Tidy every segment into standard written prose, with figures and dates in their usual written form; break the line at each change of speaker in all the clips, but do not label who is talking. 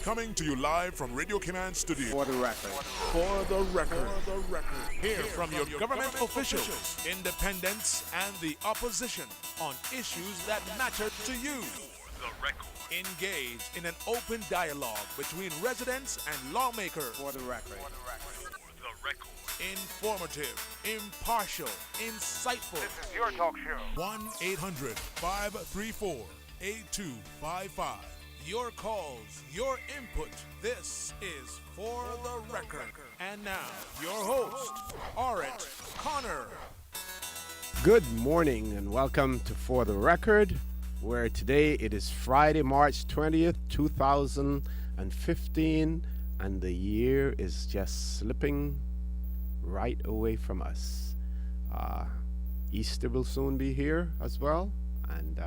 Coming to you live from Radio Cayman Studio.
For the record.
For the record. Hear from your government officials, independents, and the opposition on issues that matter to you. The record. Engage in an open dialogue between residents and lawmakers.
For the record.
The record. Informative, impartial, insightful.
This is your talk show.
1-800-534-8255. Your calls, your input. This is For the Record. And now, your host, Orit Connor.
Good morning and welcome to For the Record, where today it is Friday, March 20th, 2015, and the year is just slipping right away from us. Easter will soon be here as well, and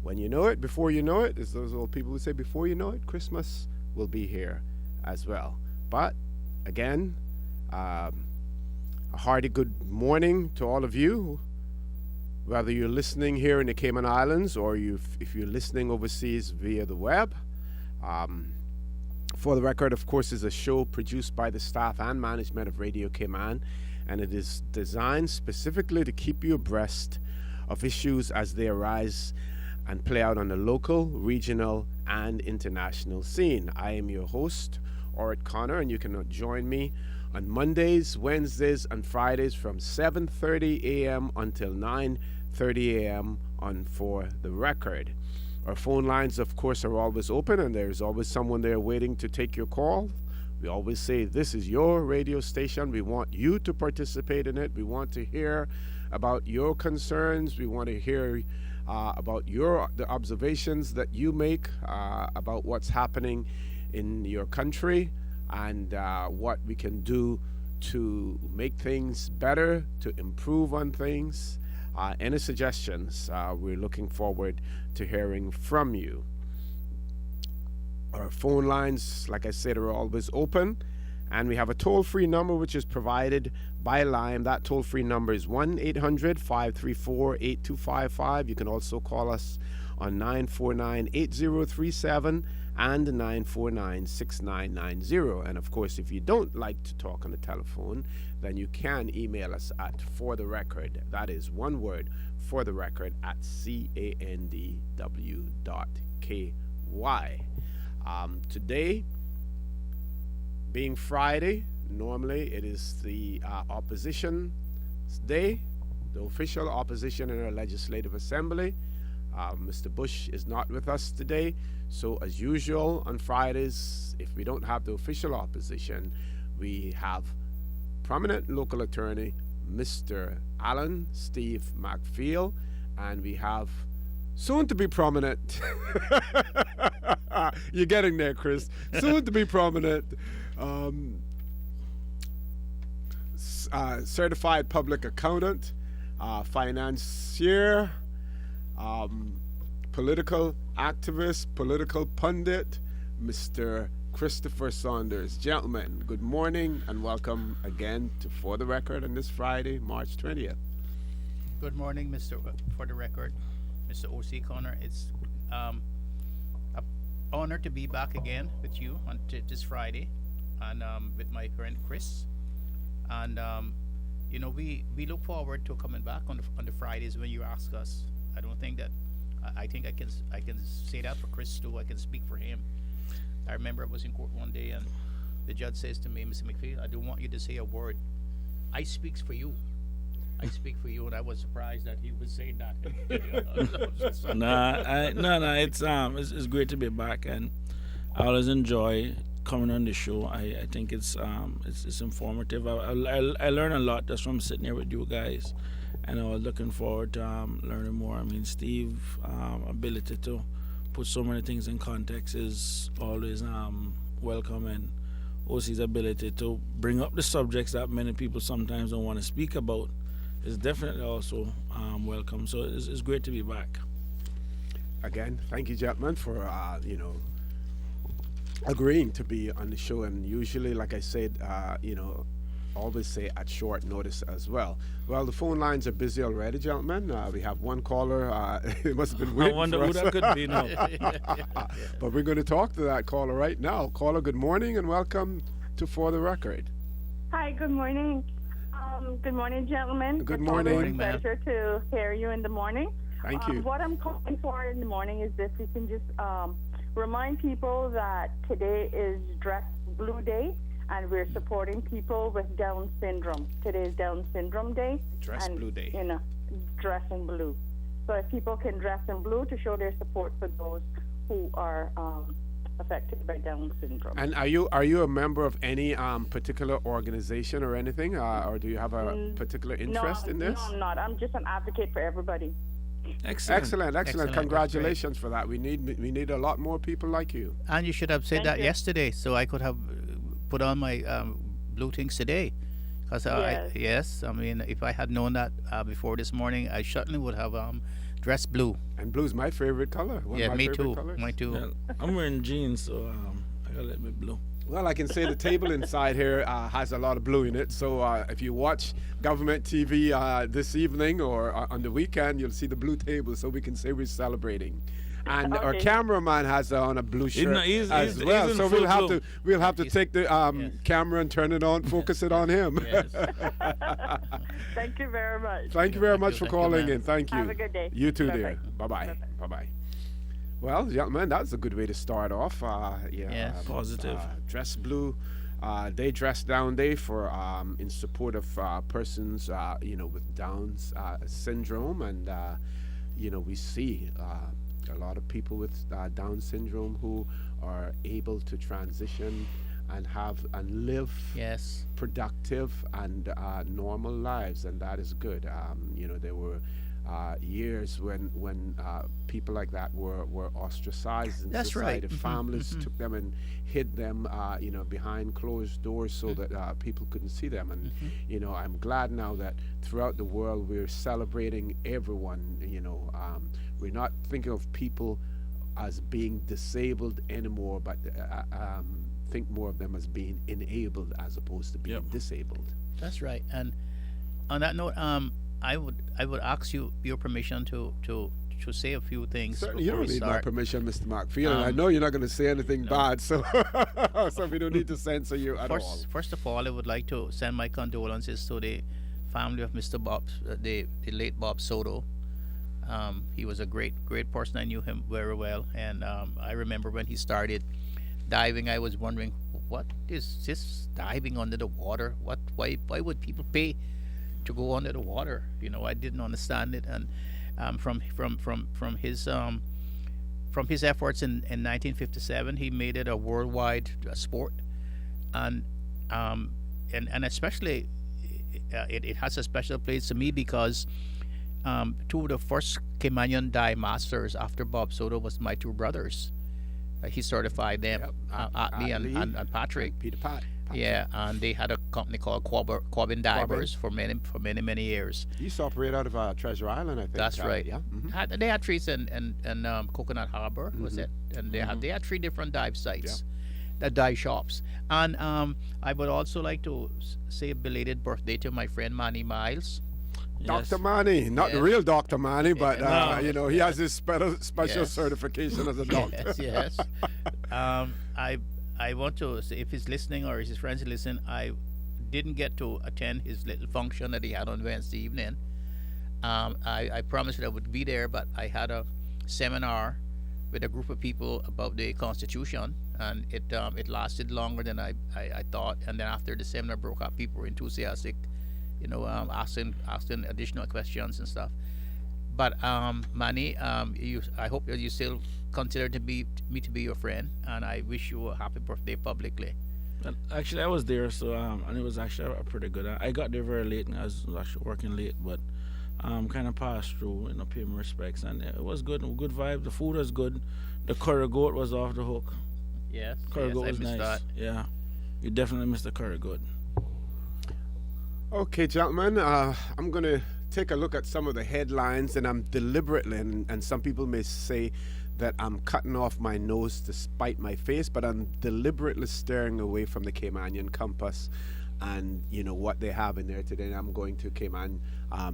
when you know it, before you know it, as those old people who say, before you know it, Christmas will be here as well. But again, a hearty good morning to all of you, whether you're listening here in the Cayman Islands or if you're listening overseas via the web. For the Record, of course, is a show produced by the staff and management of Radio Cayman, and it is designed specifically to keep you abreast of issues as they arise and play out on the local, regional, and international scene. I am your host, Orit Connor, and you can join me on Mondays, Wednesdays, and Fridays from 7:30 a.m. until 9:30 a.m. on For the Record. Our phone lines, of course, are always open, and there's always someone there waiting to take your call. We always say this is your radio station. We want you to participate in it. We want to hear about your concerns. We want to hear about the observations that you make about what's happening in your country and what we can do to make things better, to improve on things. Any suggestions, we're looking forward to hearing from you. Our phone lines, like I said, are always open, and we have a toll-free number which is provided by Lime. That toll-free number is 1-800-534-8255. You can also call us on 949-8037 and 949-6990. And of course, if you don't like to talk on the telephone, then you can email us at For the Record. That is one word, For the Record, at candw.ky. Today, being Friday, normally it is the opposition's day, the official opposition in our Legislative Assembly. Mr. Bush is not with us today, so as usual on Fridays, if we don't have the official opposition, we have prominent local attorney Mr. Alan Steve McFeel, and we have soon to be prominent you're getting there, Chris, soon to be prominent certified public accountant, financier, political activist, political pundit, Mr. Christopher Saunders. Gentlemen, good morning and welcome again to For the Record on this Friday, March 20th.
Good morning, Mr. For the Record, Mr. O.C. Connor. It's an honor to be back again with you on this Friday and with my friend Chris. And we look forward to coming back on the Fridays when you ask us. I don't think that I think I can say that for Chris too. I can speak for him. I remember I was in court one day and the judge says to me, Mr. McPhee, I don't want you to say a word. I speaks for you. I speak for you, and I was surprised that he was saying that.
It's great to be back, and I always enjoy coming on the show. I think it's informative. I learn a lot just from sitting here with you guys, and I was looking forward to learning more. I mean, Steve's ability to put so many things in context is always welcome, and OC's ability to bring up the subjects that many people sometimes don't want to speak about is definitely also welcome. So it's great to be back.
Again, thank you, gentlemen, for agreeing to be on the show. And usually, like I said, always say at short notice as well. Well, the phone lines are busy already, gentlemen. We have one caller. It must have been
I
waiting
wonder
for
who
us.
that could be now.
But we're going to talk to that caller right now. Caller, good morning and welcome to For the Record.
Hi, good morning. Good morning, gentlemen.
Good
It's
morning.
always a
Morning, ma'am.
pleasure to hear you in the morning.
Thank you.
What I'm calling for in the morning is this. You can just remind people that today is Dress Blue Day, and we're supporting people with Down syndrome. Today is Down Syndrome Day.
Dress
and,
Blue Day.
You know, dress in blue. So if people can dress in blue to show their support for those who are affected by Down syndrome.
And are you a member of any particular organization or anything, or do you have a particular interest in this?
No, I'm not. I'm just an advocate for everybody.
Excellent.
Excellent.
Congratulations for that. We need a lot more people like you.
And you should have said
Thank
that
you.
yesterday, so I could have put on my blue things today. Because
Yes.
I mean, if I had known that before this morning, I certainly would have dressed blue.
And blue's my favorite color. One
Yeah,
of my
me
favorite
too.
colors.
Me too.
Yeah, I'm wearing jeans, so I got a little bit blue.
Well, I can say the table inside here has a lot of blue in it. So if you watch government TV this evening or on the weekend, you'll see the blue table. So we can say we're celebrating. And our
Okay.
cameraman has on a blue shirt
he's-
as
he's
well.
in
So
full
we'll have to
He's-
take the
yes.
camera and turn it on, focus it on him.
Yes.
Thank you very much.
Thank you very
Thank
much
you.
for
Thank you,
calling
ma'am.
in. Thank you.
Have a good day.
You too,
Bye-bye.
dear. Bye bye.
Bye-bye.
Bye bye. Well, gentlemen, that's a good way to start off.
Yes.
Positive.
Dress blue. They dress down day for in support of persons with Down's syndrome, and we see a lot of people with Down syndrome who are able to transition and live
Yes.
productive and normal lives, and that is good. There were years when people like that were ostracized in
That's right.
society. Families took them and hid them, behind closed doors so that people couldn't see them. And I'm glad now that throughout the world we're celebrating everyone. We're not thinking of people as being disabled anymore, but think more of them as being enabled as opposed to being
Yep.
disabled.
That's right. And on that note, I would ask your permission to say a few things
Certainly, you
before
don't
we
need my
start.
permission, Mr. McPheel, and I
Um,
know you're not going to say anything bad, so so we don't need to censor you at all.
First of all, I would like to send my condolences to the family of Mr. Bob, the late Bob Soto. He was a great person. I knew him very well, and I remember when he started diving, I was wondering, what is this diving under the water? Why would people pay to go under the water? I didn't understand it, and from his efforts in 1957, he made it a worldwide sport, and especially it has a special place to me because two of the first Caymanian dive masters after Bob Soto was my two brothers. He certified them,
Yep.
Atley and Patrick.
Peter Pat.
Yeah, and they had a company called Quabbin Divers for many years.
He used to operate out of Treasure Island, I think.
That's right.
Yeah.
They had three in Coconut Harbor, was it? And they had three different dive sites, the dive shops. And I would also like to say a belated birthday to my friend Manny Miles.
Yes.
Dr. Manny, not the
Yes.
real Dr. Manny, but
No.
he has his special
Yes.
certification as a doctor.
Yes. I want to say, if he's listening or his friends listen, I didn't get to attend his little function that he had on Wednesday evening. I promised that I would be there, but I had a seminar with a group of people about the Constitution, and it lasted longer than I thought. And then after the seminar broke up, people were enthusiastic, asking additional questions and stuff. But Manny, I hope that you still consider me to be your friend, and I wish you a happy birthday publicly.
And actually, I was there, so and it was actually a pretty good. I got there very late, and I was actually working late, but kind of passed through, pay my respects, and it was good. Good vibe. The food was good. The curry goat was off the hook.
Yes,
Curry
yes,
goat
I
was
missed
nice.
that.
Yeah, you definitely missed the curry goat.
Okay, gentlemen, I'm going to take a look at some of the headlines, and I'm deliberately, and some people may say that I'm cutting off my nose to spite my face, but I'm deliberately staring away from the Caymanian compass and what they have in there today. I'm going to Cayman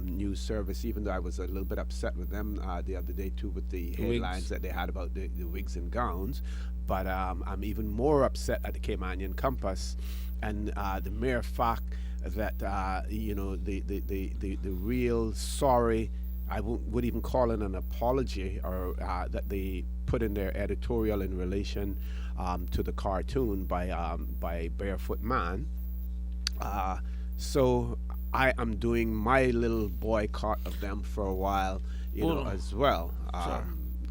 news service, even though I was a little bit upset with them the other day too, with the headlines
Wigs.
that they had about the wigs and gowns. But I'm even more upset at the Caymanian Compass and the mere fact that the real sorry, I would even call it an apology, or that they put in their editorial in relation to the cartoon by Barefoot Man. So I am doing my little boycott of them for a while,
Well,
as well.
sir.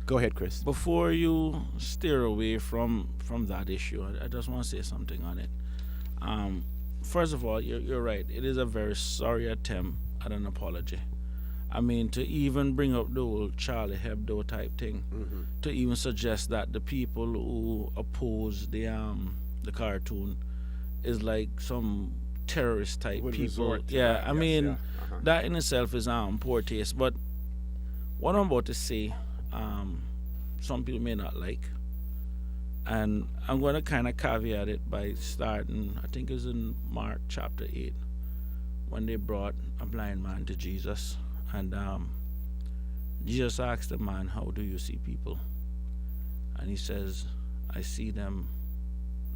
Go ahead, Chris.
Before you steer away from that issue, I just want to say something on it. First of all, you're right. It is a very sorry attempt at an apology. I mean, to even bring up the old Charlie Hebdo type thing, to even suggest that the people who oppose the cartoon is like some terrorist type
Would
people.
resort to
Yeah,
that,
I
yes,
mean,
yeah, uh-huh.
that in itself is poor taste. But what I'm about to say, some people may not like. And I'm going to kind of caveat it by starting, I think it's in Mark chapter 8, when they brought a blind man to Jesus. And Jesus asked the man, "How do you see people?" And he says, "I see them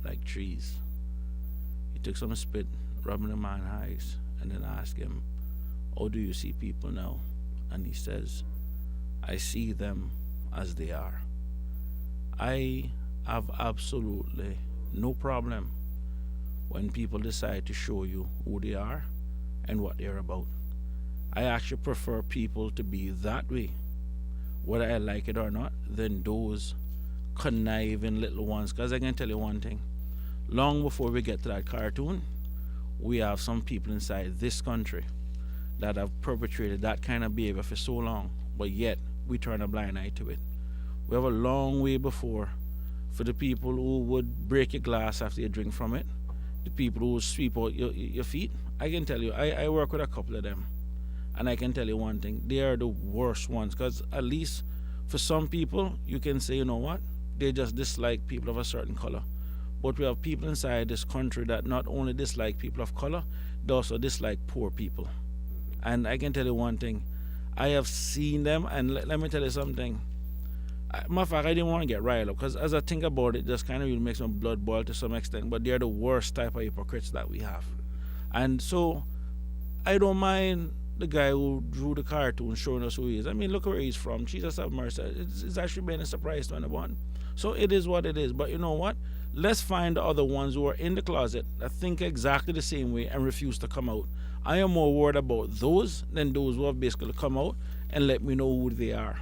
like trees." He took some spit, rubbing the man's eyes, and then asked him, "How do you see people now?" And he says, "I see them as they are." I have absolutely no problem when people decide to show you who they are and what they're about. I actually prefer people to be that way, whether I like it or not, than those conniving little ones. Because I can tell you one thing, long before we get to that cartoon, we have some people inside this country that have perpetrated that kind of behavior for so long, but yet we turn a blind eye to it. We have a long way before for the people who would break your glass after you drink from it, the people who would sweep out your feet. I can tell you, I work with a couple of them, and I can tell you one thing, they are the worst ones, because at least for some people, you can say, you know what, they just dislike people of a certain color. But we have people inside this country that not only dislike people of color, they also dislike poor people. And I can tell you one thing, I have seen them, and let me tell you something. Matter of fact, I didn't want to get riled up, because as I think about it, just kind of really makes my blood boil to some extent. But they're the worst type of hypocrites that we have. And so I don't mind the guy who drew the cartoon showing us who he is. I mean, look where he's from. Jesus have mercy. It's actually been a surprise to anyone. So it is what it is. But you know what? Let's find the other ones who are in the closet that think exactly the same way and refuse to come out. I am more worried about those than those who have basically come out and let me know who they are.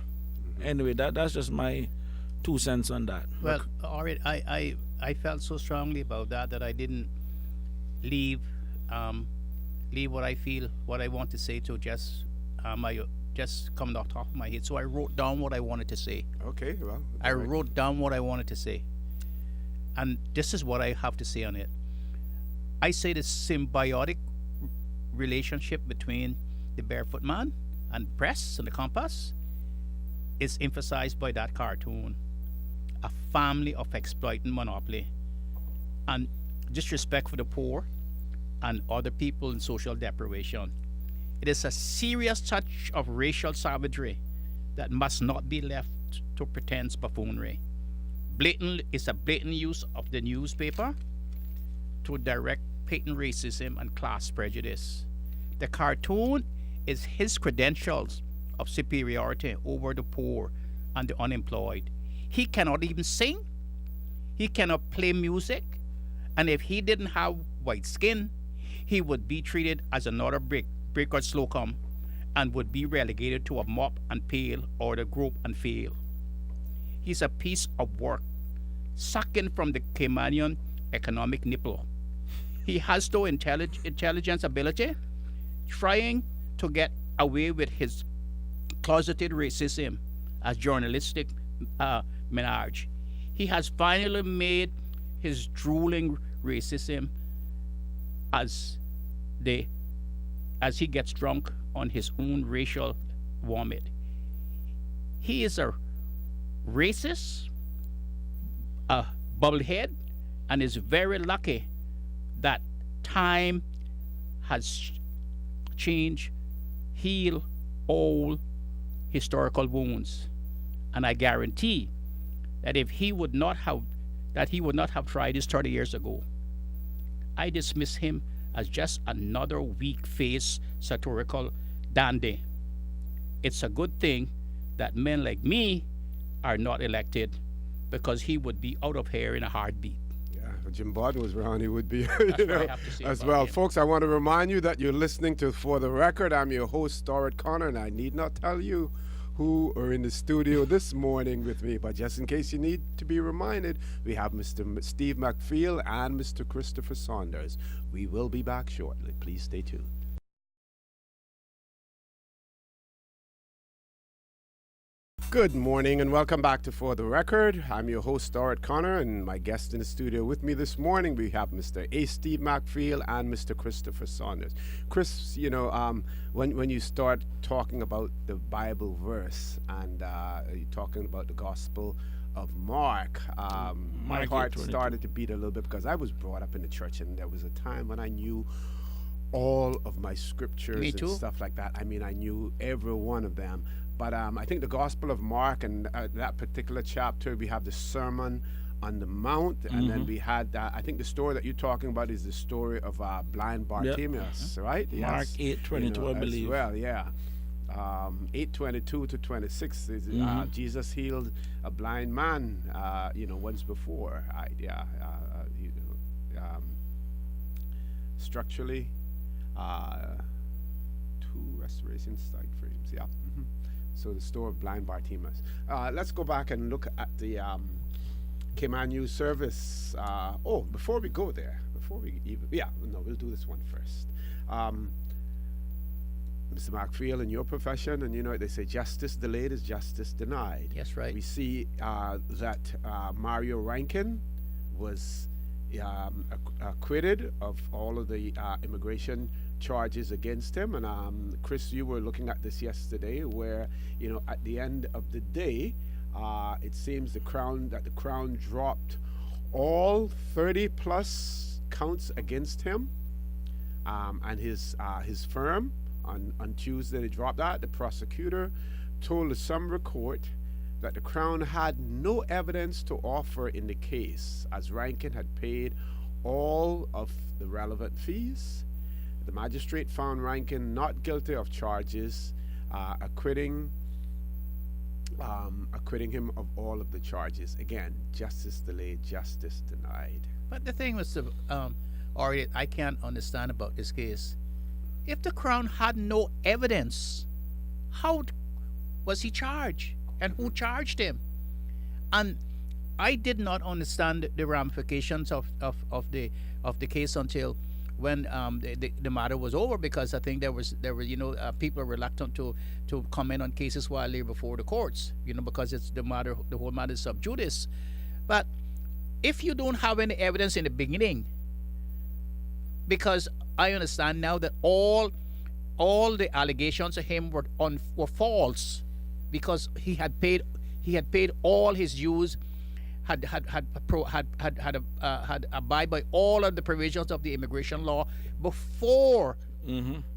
Anyway, that's just my 2 cents on that.
Well, all right. I felt so strongly about that I didn't leave what I feel, what I want to say to just come off the top of my head. So I wrote down what I wanted to say.
Okay, well.
I wrote down what I wanted to say. And this is what I have to say on it. I say the symbiotic relationship between the Barefoot Man and press and the compass is emphasized by that cartoon. A family of exploiting monopoly and disrespect for the poor and other people in social deprivation. It is a serious touch of racial savagery that must not be left to pretense buffoonery. It's a blatant use of the newspaper to direct patent racism and class prejudice. The cartoon is his credentials of superiority over the poor and the unemployed. He cannot even sing. He cannot play music. And if he didn't have white skin, he would be treated as another brick or slocum and would be relegated to a mop and pail or the grope and fail. He's a piece of work sucking from the Caymanian economic nipple. He has no intelligence ability, trying to get away with his closeted racism as journalistic menage. He has finally made his drooling racism as he gets drunk on his own racial vomit. He is a racist, a bubblehead, and is very lucky that time has changed, heal all historical wounds. And I guarantee that if he would not have tried this 30 years ago, I dismiss him as just another weak-faced satirical dandy. It's a good thing that men like me are not elected, because he would be out of here in a heartbeat.
Yeah, if Jim Bond was around, he would be,
That's what I have to say
as
about
well.
him.
Folks, I want to remind you that you're listening to For the Record. I'm your host, Stuart Connor, and I need not tell you who are in the studio this morning with me, but just in case you need to be reminded, we have Mr. Steve McFeel and Mr. Christopher Saunders. We will be back shortly. Please stay tuned. Good morning and welcome back to For the Record. I'm your host, Stuart Connor, and my guest in the studio with me this morning, we have Mr. A. Steve McFeel and Mr. Christopher Saunders. Chris, when you start talking about the Bible verse and you're talking about the Gospel of Mark, my
Mark
heart
8:22.
started to beat a little bit, because I was brought up in the church, and there was a time when I knew all of my scriptures
Me
and
too.
stuff like that. I mean, I knew every one of them. But I think the Gospel of Mark, and that particular chapter, we have the Sermon on the Mount, and then we had, I think the story that you're talking about is the story of blind Bartimaeus, right?
Mark 8:22, I
as
believe.
well, yeah. 8:22 to 26 is Jesus healed a blind man, once before. Structurally, 2 restoration site frames, yeah. So the story of blind Bartimaeus. Let's go back and look at the Cayman News Service. Before we go there, we'll do this one first. Mr. McFeel, in your profession, and they say justice delayed is justice denied.
Yes, right.
We see that Mario Rankin was acquitted of all of the immigration charges against him. And Chris, you were looking at this yesterday, where at the end of the day, it seems the crown dropped all 30 plus counts against him, and his firm. On Tuesday they dropped that. The prosecutor told the summary court that the Crown had no evidence to offer in the case, as Rankin had paid all of the relevant fees. The magistrate found Rankin not guilty of charges, acquitting him of all of the charges. Again, justice delayed, justice denied.
But the thing was, Ari, I can't understand about this case. If the Crown had no evidence, how was he charged? And who charged him? And I did not understand the ramifications of the case until when the matter was over, because I think there were people are reluctant to comment on cases while they're before the courts, because it's the whole matter is sub judice. But if you don't have any evidence in the beginning, because I understand now that all the allegations of him were false, because he had paid all his dues, had abide by all of the provisions of the immigration law before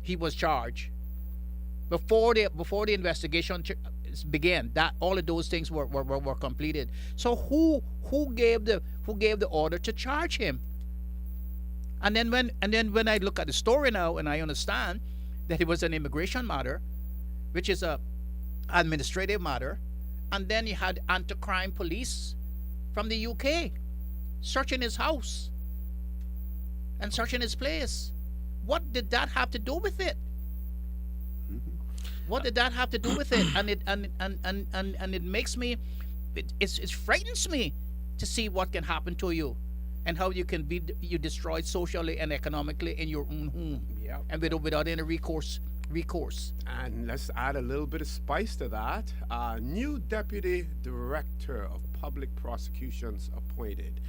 he was charged, before the investigation began. That all of those things were completed. So who gave the order to charge him? And then when I look at the story now, and I understand that it was an immigration matter, which is a administrative matter, and then you had anti-crime police from the UK searching his house and searching his place. What did that have to do with it? What did that have to do with it? And it makes me, it frightens me to see what can happen to you, and how you can be destroyed socially and economically in your own home, and without any recourse.
And let's add a little bit of spice to that. New Deputy Director of Public Prosecutions appointed.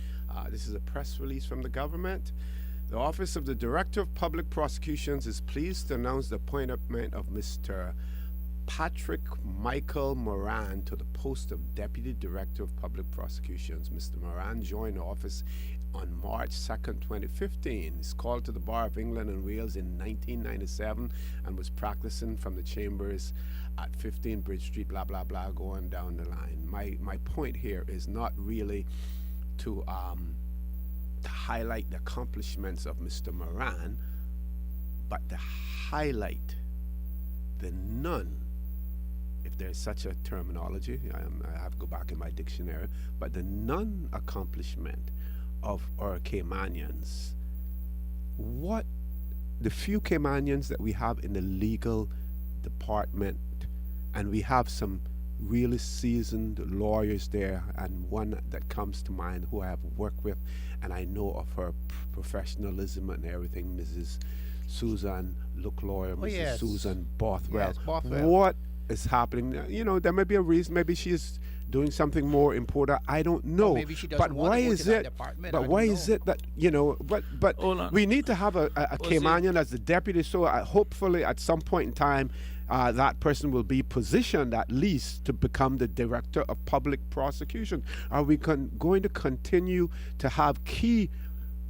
This is a press release from the government. The Office of the Director of Public Prosecutions is pleased to announce the appointment of Mr. Patrick Michael Moran to the post of Deputy Director of Public Prosecutions. Mr. Moran joined office on March 2nd, 2015. He's called to the Bar of England and Wales in 1997 and was practicing from the chambers at 15 Bridge Street, blah, blah, blah, going down the line. My point here is not really to highlight the accomplishments of Mr. Moran, but to highlight the if there's such a terminology, I have to go back in my dictionary, but the non-accomplishment of our Caymanians. What the few Caymanians that we have in the legal department, and we have some really seasoned lawyers there, and one that comes to mind who I have worked with, and I know of her professionalism and everything, Mrs. Susan Look Lawyer, Mrs.
yes.
Susan Bothwell.
Yes, Bothwell.
What is happening? You know, there may be a reason. Maybe she's doing something more important. I don't know.
maybe she doesn't
but
want
why
to go
is
to that
it?
department.
But
I
why
don't
is
know.
it that But
Hold on.
we need to have a
see-
Caymanian as the deputy. So hopefully, at some point in time, that person will be positioned at least to become the director of public prosecution. Are we going to continue to have key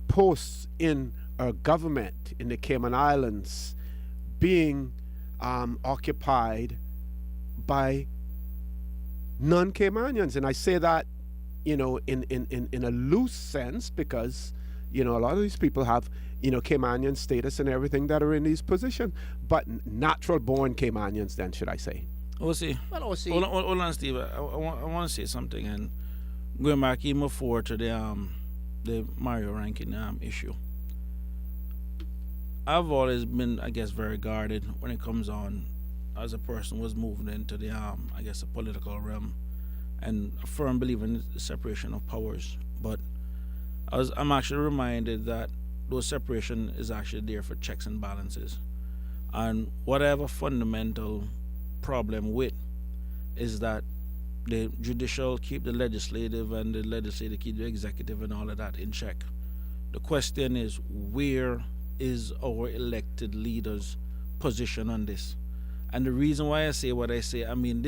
posts in our government in the Cayman Islands being occupied by non-Caymanians? And I say that, you know, in a loose sense, because, you know, a lot of these people have, you know, Caymanian status and everything that are in these positions, but natural-born Caymanians, then, should I say?
OC.
Well, OC.
Hold on, Steve. I want to say something, and going back even before to the Mario ranking issue. I've always been, I guess, very guarded when it comes on as a person was moving into the I guess, the political realm, and a firm believer in the separation of powers. But I'm actually reminded that those separation is actually there for checks and balances, and whatever fundamental problem with is that the judicial keep the legislative and the legislative keep the executive and all of that in check. The question is, where is our elected leaders' position on this? And the reason why I say what I say, I mean,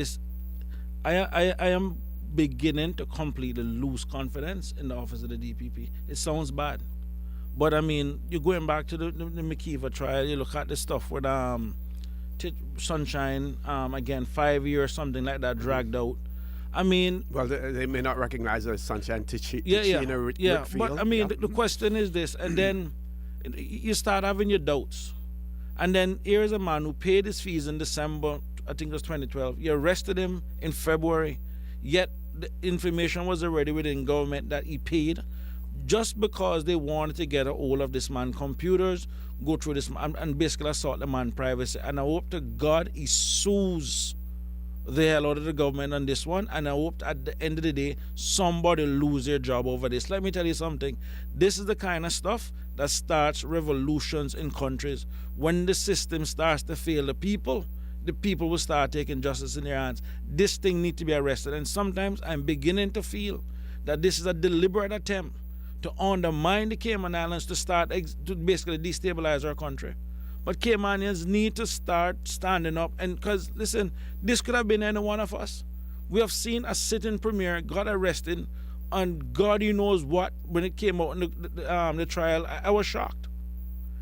I am beginning to completely lose confidence in the office of the DPP. It sounds bad, but I mean, you're going back to the McKeever trial. You look at the stuff with Sunshine, again, 5 years, something like that, dragged out. I mean,
well, they may not recognize it as Sunshine
yeah.
Rickfield.
But I mean, the question is this, and then you start having your doubts. And then here is a man who paid his fees in December, I think it was 2012. You arrested him in February, yet the information was already within government that he paid just because they wanted to get a hold of this man's computers, go through this and basically assault the man's privacy. And I hope to God he sues the hell out of the government on this one, and I hope at the end of the day somebody lose their job over this. Let me tell you something. This is the kind of stuff that starts revolutions in countries. When the system starts to fail the people will start taking justice in their hands. This thing needs to be arrested, and sometimes I'm beginning to feel that this is a deliberate attempt to undermine the Cayman Islands, to start to basically destabilize our country. But Caymanians need to start standing up, and because listen, this could have been any one of us. We have seen a sitting premier got arrested, and God he knows what when it came out in the trial. I was shocked.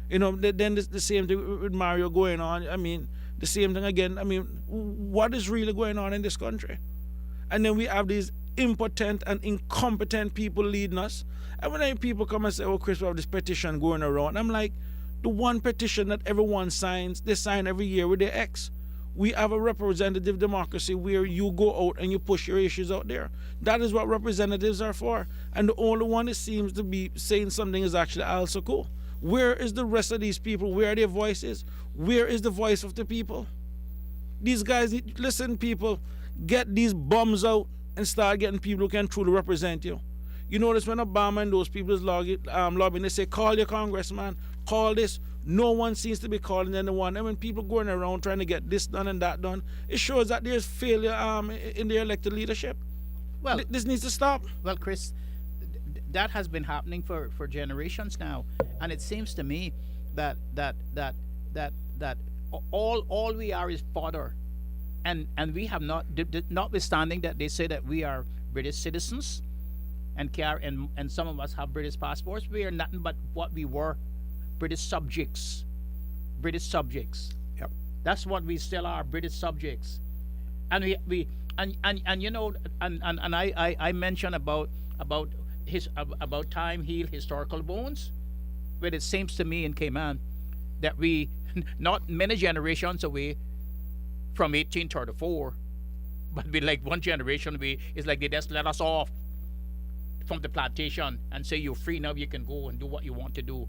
You know, then the same thing with Mario going on. I mean, the same thing again. I mean, what is really going on in this country? And then we have these impotent and incompetent people leading us. And when people come and say, "Oh, Chris, we have this petition going around," I'm like, the one petition that everyone signs, they sign every year with their ex. We have a representative democracy where you go out and you push your issues out there. That is what representatives are for. And the only one that seems to be saying something is actually Al Soko. Where is the rest of these people? Where are their voices? Where is the voice of the people? These guys, listen, people, get these bums out and start getting people who can truly represent you. You notice when Obama and those people is lobbying, they say, call your congressman, call this. No one seems to be calling anyone. And when people going around trying to get this done and that done, it shows that there's failure in their elected leadership.
Well,
This needs to stop.
Well, Chris, that has been happening for generations now, and it seems to me that all we are is fodder, and we have not, notwithstanding that they say that we are British citizens and and some of us have British passports, we are nothing but what we were, British subjects. British subjects.
Yep.
That's what we still are, British subjects. And we and you know, and I mentioned about about time healed historical bones, but it seems to me in Cayman that we not many generations away from 1834, but we like one generation we it's like they just let us off from the plantation and say you're free now, you can go and do what you want to do.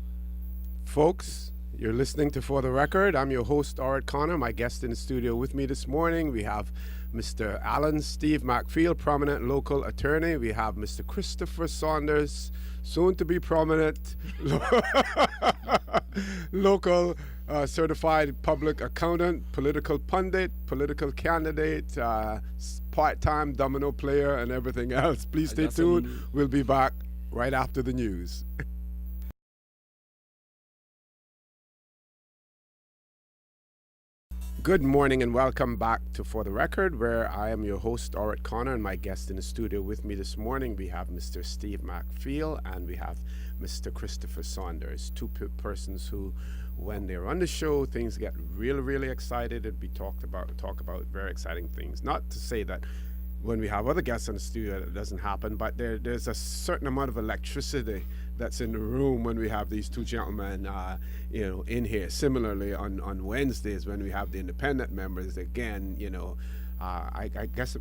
Folks, you're listening to For the Record. I'm your host, Art Connor. My guest in the studio with me this morning, we have Mr. Alan Steve McField, prominent local attorney. We have Mr. Christopher Saunders, soon to be prominent local certified public accountant, political pundit, political candidate, part-time domino player, and everything else. Please stay tuned. We'll be back right after the news. Good morning and welcome back to For the Record, where I am your host, Orrit Connor, and my guest in the studio with me this morning, we have Mr. Steve McField and we have Mr. Christopher Saunders, two persons who, when they're on the show, things get really, really excited and talk about very exciting things. Not to say that when we have other guests in the studio that doesn't happen, but there's a certain amount of electricity that's in the room when we have these two gentlemen in here. Similarly on Wednesdays when we have the independent members, again, I guess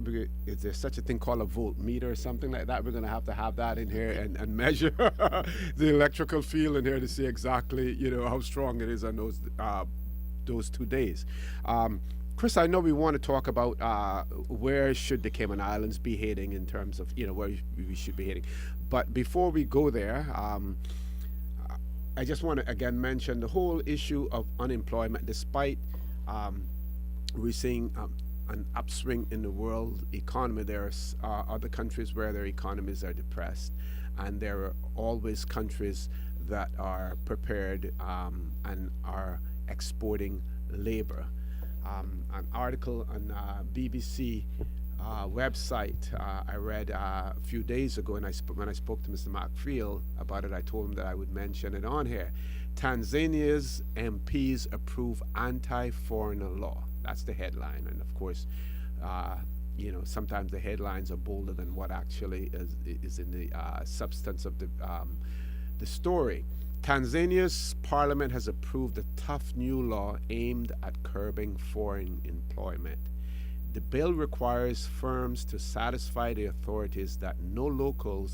is there such a thing called a voltmeter or something like that? We're going to have that in here and measure the electrical field in here to see exactly how strong it is on those 2 days. Chris, I know we want to talk about where should the Cayman Islands be heading in terms of where we should be heading. But before we go there, I just want to again mention the whole issue of unemployment. Despite we're seeing an upswing in the world economy, there are other countries where their economies are depressed, and there are always countries that are prepared and are exporting labor. An article on BBC website I read a few days ago, and when I spoke to Mr. McField about it, I told him that I would mention it on here. Tanzania's MPs approve anti-foreigner law. That's the headline, and of course, sometimes the headlines are bolder than what actually is in the substance of the story. Tanzania's parliament has approved a tough new law aimed at curbing foreign employment. The bill requires firms to satisfy the authorities that no local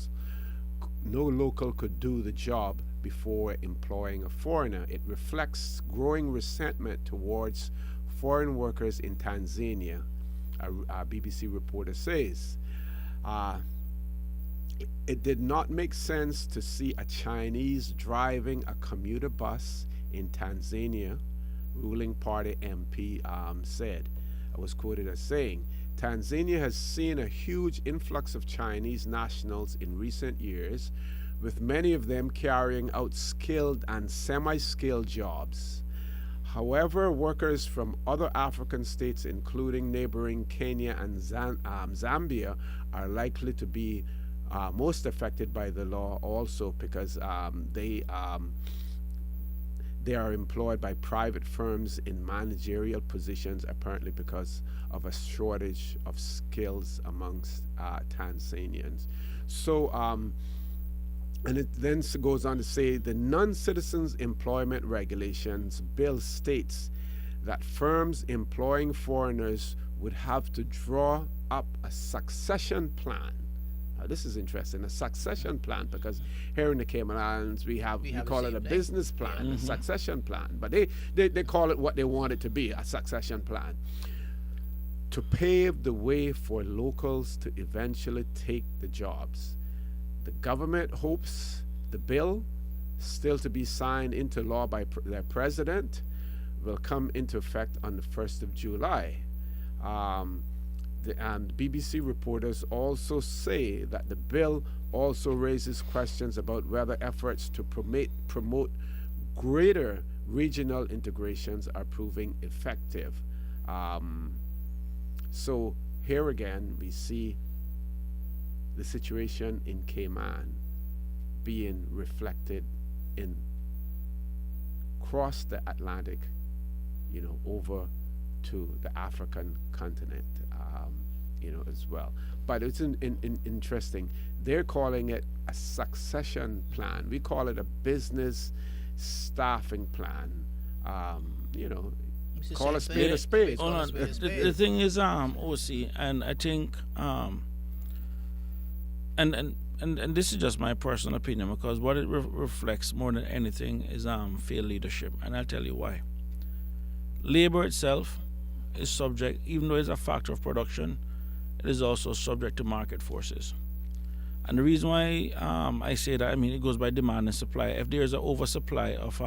could do the job before employing a foreigner. It reflects growing resentment towards foreign workers in Tanzania, a BBC reporter says. It did not make sense to see a Chinese driving a commuter bus in Tanzania, ruling party MP said. I was quoted as saying, Tanzania has seen a huge influx of Chinese nationals in recent years, with many of them carrying out skilled and semi-skilled jobs. However, workers from other African states, including neighboring Kenya and Zambia, are likely to be most affected by the law also because they are employed by private firms in managerial positions, apparently because of a shortage of skills amongst Tanzanians. So, and it then goes on to say the non-citizens employment regulations bill states that firms employing foreigners would have to draw up a succession plan. This is interesting, a succession plan, because here in the Cayman Islands we call it a business plan, a succession plan, but they call it what they want it to be, a succession plan, to pave the way for locals to eventually take the jobs. The government hopes the bill, still to be signed into law by their president, will come into effect on the 1st of July. And BBC reporters also say that the bill also raises questions about whether efforts to promote greater regional integrations are proving effective. So here again, we see the situation in Cayman being reflected in across the Atlantic, over to the African continent, as well. But it's interesting. They're calling it a succession plan. We call it a business staffing plan.
It's the
Call
same
a spade
thing.
a spade.
Hold on. The thing is, OC, and I think, and this is just my personal opinion, because what it reflects more than anything is failed leadership, and I'll tell you why. Labor itself is subject, even though it's a factor of production, it is also subject to market forces. And the reason why I say that, it goes by demand and supply. If there's an oversupply of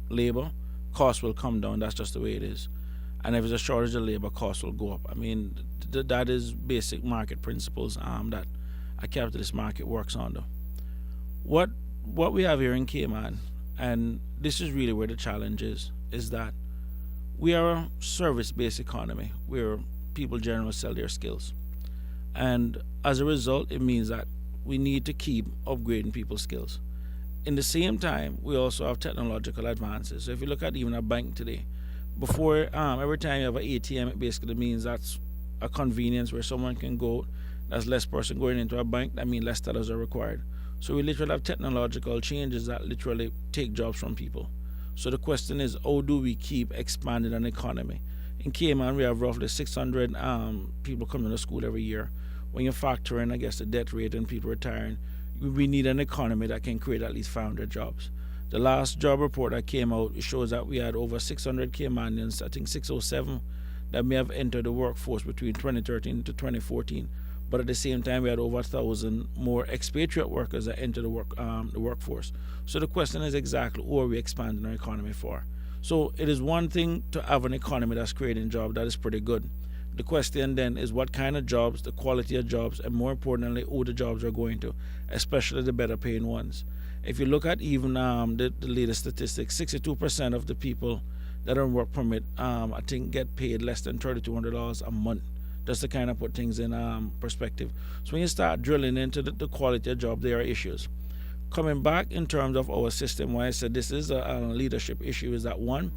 labor, costs will come down. That's just the way it is. And if there's a shortage of labor, costs will go up. That is basic market principles that a capitalist market works under. What we have here in Cayman, and this is really where the challenge is that we are a service-based economy where people generally sell their skills. And as a result, it means that we need to keep upgrading people's skills. In the same time, we also have technological advances. So if you look at even a bank today, before every time you have an ATM, it basically means that's a convenience where someone can go. There's less person going into a bank. That means less tellers are required. So we literally have technological changes that literally take jobs from people. So the question is, how do we keep expanding an economy? In Cayman, we have roughly 600 people coming to school every year. When you factor in, I guess, the death rate and people retiring, we need an economy that can create at least 500 jobs. The last job report that came out shows that we had over 600 Caymanians, I think 607, that may have entered the workforce between 2013 to 2014. But at the same time, we had over 1,000 more expatriate workers that entered the workforce. So the question is exactly who are we expanding our economy for? So it is one thing to have an economy that's creating jobs. That is pretty good. The question then is what kind of jobs, the quality of jobs, and more importantly, who the jobs are going to, especially the better paying ones. If you look at even the latest statistics, 62% of the people that are on work permit, I think, get paid less than $3,200 a month. Just to kind of put things in perspective. So when you start drilling into the quality of job, there are issues. Coming back in terms of our system, why I said this is a leadership issue is that, one,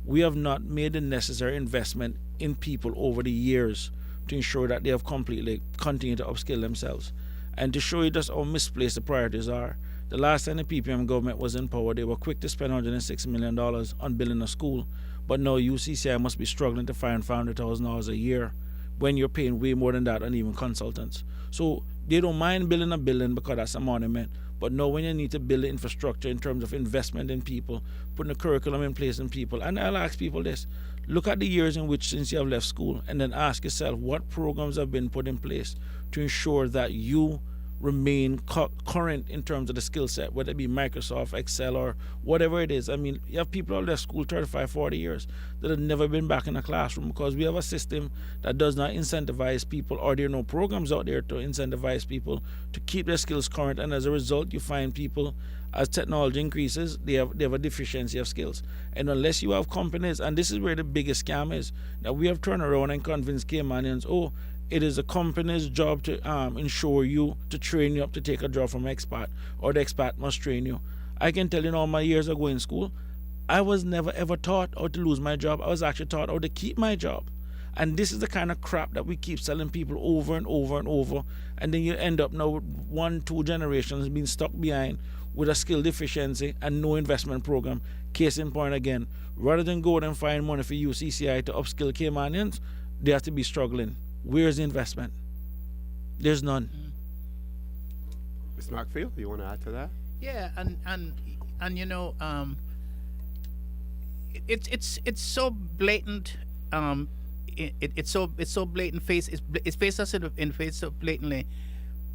we have not made the necessary investment in people over the years to ensure that they have completely continued to upskill themselves. And to show you just how misplaced the priorities are, the last time the PPM government was in power, they were quick to spend $106 million on building a school. But now UCCI must be struggling to find $500,000 a year when you're paying way more than that on even consultants. So they don't mind building a building because that's a monument. But now when you need to build the infrastructure in terms of investment in people, putting a curriculum in place in people, and I'll ask people this, look at the years in which since you have left school and then ask yourself what programs have been put in place to ensure that you remain current in terms of the skill set, whether it be Microsoft, Excel, or whatever it is. You have people out there school 35, 40 years that have never been back in a classroom because we have a system that does not incentivize people, or there are no programs out there to incentivize people to keep their skills current. And as a result, you find people, as technology increases, they have a deficiency of skills. And unless you have companies, and this is where the biggest scam is, that we have turned around and convinced Caymanians, it is a company's job to ensure you, to train you up to take a job from expat, or the expat must train you. I can tell you, all my years ago in school, I was never ever taught how to lose my job. I was actually taught how to keep my job. And this is the kind of crap that we keep selling people over and over and over. And then you end up now with 1-2 generations being stuck behind with a skill deficiency and no investment program. Case in point again, rather than go out and find money for UCCI to upskill Caymanians, they have to be struggling. Where's the investment? There's none.
Ms. Markfield, you want to add to that?
Yeah, and it's so blatant. It's so blatant face. It's faced us in face so blatantly,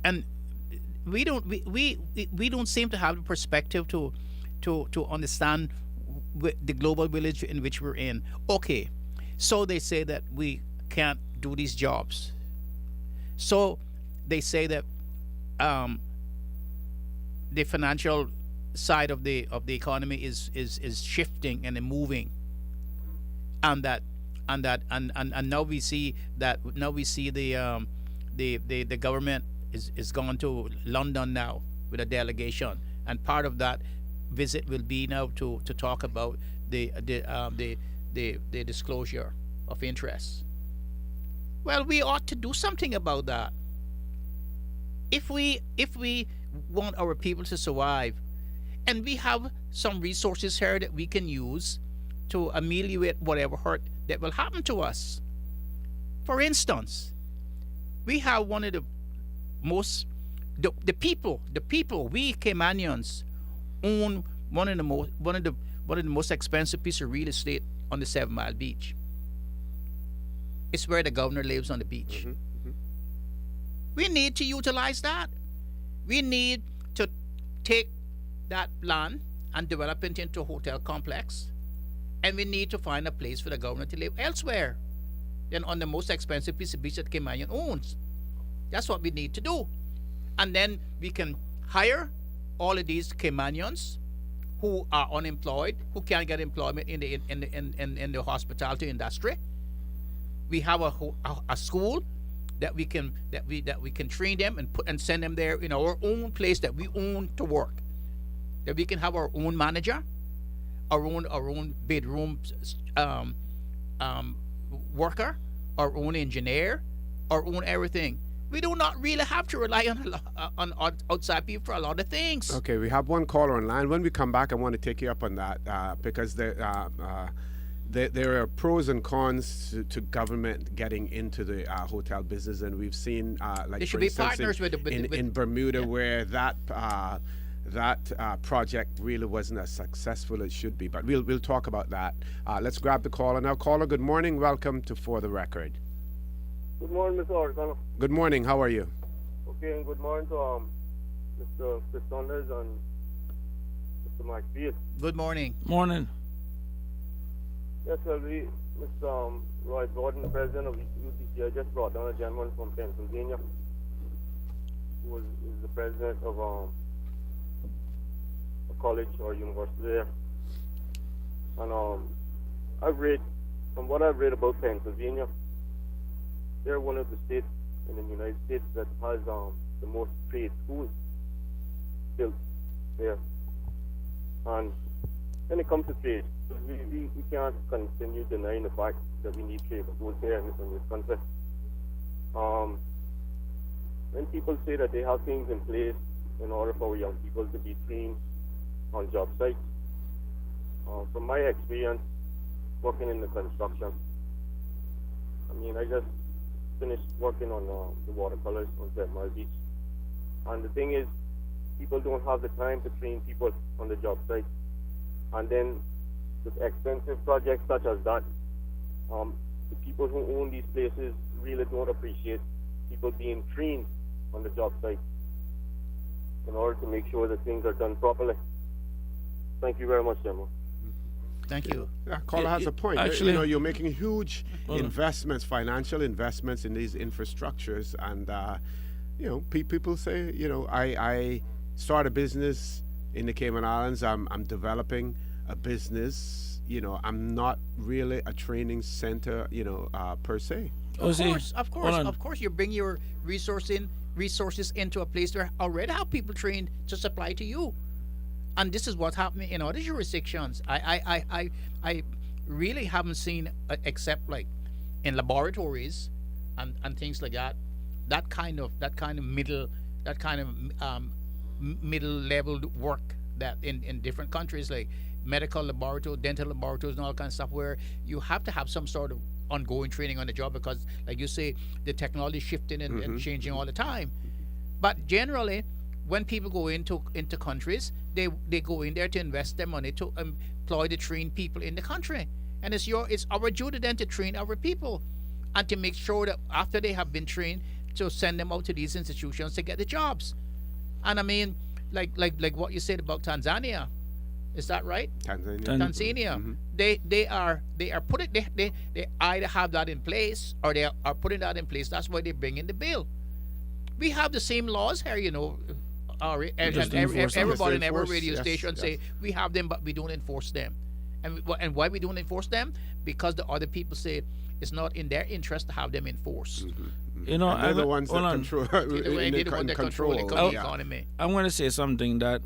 and we don't seem to have the perspective to understand the global village in which we're in. Okay, so they say that we can't do these jobs. So they say that the financial side of the economy is shifting and moving, and that and now we see the government is going to London now with a delegation, and part of that visit will be now to talk about the disclosure of interest. Well, we ought to do something about that. If we want our people to survive, and we have some resources here that we can use to ameliorate whatever hurt that will happen to us. For instance, we have one of the most the people we Caymanians own one of the most expensive piece of real estate on the 7 Mile Beach. It's where the governor lives, on the beach. We need to utilize that. We need to take that land and develop it into a hotel complex, and we need to find a place for the governor to live elsewhere than on the most expensive piece of beach that Cayman owns. That's what we need to do. And then we can hire all of these Caymanians who are unemployed, who can't get employment in the hospitality industry. We have a school that we can train them and send them there in our own place that we own to work. That we can have our own manager, our own bedroom worker, our own engineer, our own everything. We do not really have to rely on outside people for a lot of things.
Okay, we have one caller online. When we come back, I want to take you up on that because there are pros and cons to government getting into the hotel business, and we've seen like
They should
for
be
instance,
partners
in Bermuda,
yeah,
where that project really wasn't as successful as it should be. But we'll talk about that. Let's grab the caller now. Caller, good morning. Welcome to For the Record.
Good morning, Mr. Orcano.
Good morning. How are you?
Okay, and good morning to Mr. Chris Saunders and Mr. Mike Field.
Good morning.
Morning.
Yes, well, Mr. Roy Gordon, president of UTC, just brought down a gentleman from Pennsylvania who is the president of a college or university there. And from what I've read about Pennsylvania, they're one of the states in the United States that has the most trade schools built there. And when it comes to trade, we can't continue denying the fact that we need trade schools here in this country. When people say that they have things in place in order for young people to be trained on job sites, from my experience working in the construction, I mean, I just finished working on the watercolors on 7 Mile Beach. And the thing is, people don't have the time to train people on the job site. And then with expensive projects such as that, the people who own these places really don't appreciate people being trained on the job site in order to make sure that things are done properly. Thank you very much, Gemma.
Thank you.
Yeah, caller has a point.
Actually,
you're making huge investments, financial investments in these infrastructures, and people say, I start a business in the Cayman Islands. I'm developing a business. I'm not really a training center, per se.
Of course, you bring your resources into a place where already have people trained to supply to you. And this is what's happening in other jurisdictions. I really haven't seen, except like in laboratories and things like that, that kind of middle level work that in different countries, like medical laboratories, dental laboratories, and all kinds of stuff, where you have to have some sort of ongoing training on the job, because, like you say, the technology is shifting and changing all the time. But generally, when people go into countries, they go in there to invest their money to employ the trained people in the country, and it's our duty then to train our people, and to make sure that after they have been trained, to send them out to these institutions to get the jobs. And I mean, like what you said about Tanzania, is that right? Tanzania. They either have that in place, or they are putting that in place. That's why they bring in the bill. We have the same laws here, and everybody in every radio station say we have them, but we don't enforce them. And why we don't enforce them? Because the other people say it's not in their interest to have them enforced.
You know,
And they're the ones that
hold on.
control,
They're the one that control the economy.
I'm going to say something that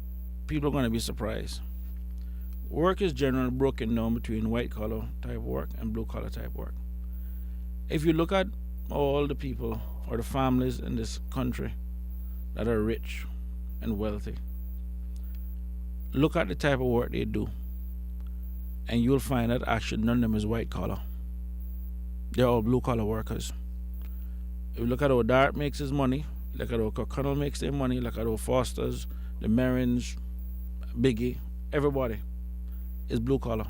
people are going to be surprised. Work is generally broken down between white collar type work and blue collar type work. If you look at all the people or the families in this country that are rich and wealthy, look at the type of work they do, and you'll find that actually none of them is white collar. They're all blue collar workers. If you look at how Dart makes his money, look at how O'Connell makes their money, look at how Foster's, the Merrins, Biggie, everybody is blue collar.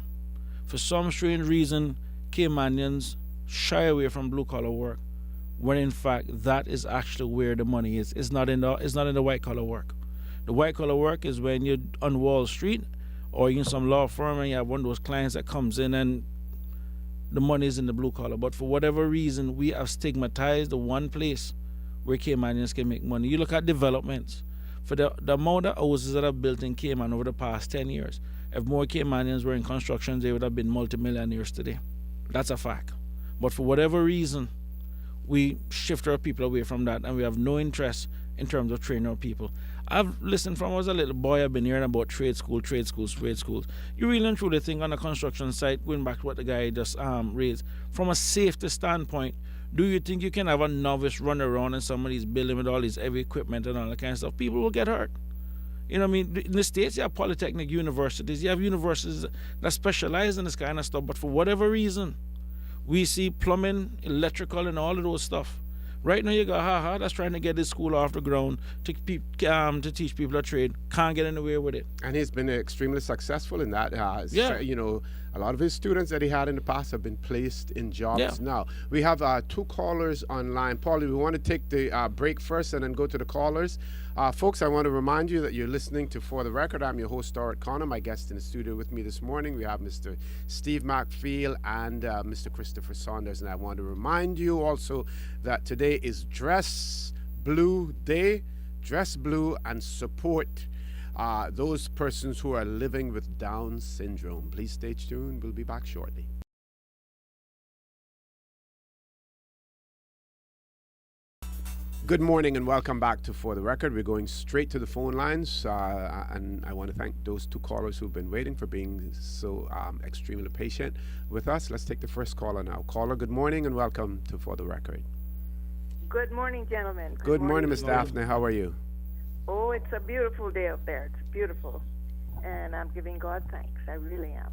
For some strange reason, Caymanians shy away from blue collar work, when in fact that is actually where the money is. It's not in the white collar work. The white collar work is when you're on Wall Street or you're in some law firm and you have one of those clients that comes in and the money is in the blue collar. But for whatever reason, we have stigmatized the one place where Caymanians can make money. You look at developments. For the amount of houses that are built in Cayman over the past 10 years, if more Caymanians were in construction, they would have been multimillionaires today. That's a fact. But for whatever reason, we shift our people away from that, and we have no interest in terms of training our people. I've listened from when I was a little boy, I've been hearing about trade schools. You really and truly think on a construction site, going back to what the guy just raised, from a safety standpoint, do you think you can have a novice run around in somebody's building with all these heavy equipment and all that kind of stuff? People will get hurt. You know what I mean? In the States, you have polytechnic universities. You have universities that specialize in this kind of stuff. But for whatever reason, we see plumbing, electrical, and all of those stuff. Right now, you got that's trying to get this school off the ground to teach people a trade. Can't get anywhere with it.
And he's been extremely successful in that.
Yeah.
You know, a lot of his students that he had in the past have been placed in jobs now. We have two callers online. Paulie, we want to take the break first and then go to the callers. Folks, I want to remind you that you're listening to For the Record. I'm your host, Stuart Connor. My guest in the studio with me this morning, we have Mr. Steve McPhail and Mr. Christopher Saunders. And I want to remind you also that today is Dress Blue Day. Dress blue and support those persons who are living with Down syndrome. Please stay tuned. We'll be back shortly. Good morning and welcome back to For the Record. We're going straight to the phone lines, and I want to thank those two callers who've been waiting for being so extremely patient with us. Let's take the first caller now. Caller, good morning and welcome to For the Record.
Good morning, gentlemen.
Good morning, Miss Daphne. How are you?
Oh, it's a beautiful day up there. It's beautiful. And I'm giving God thanks. I really am.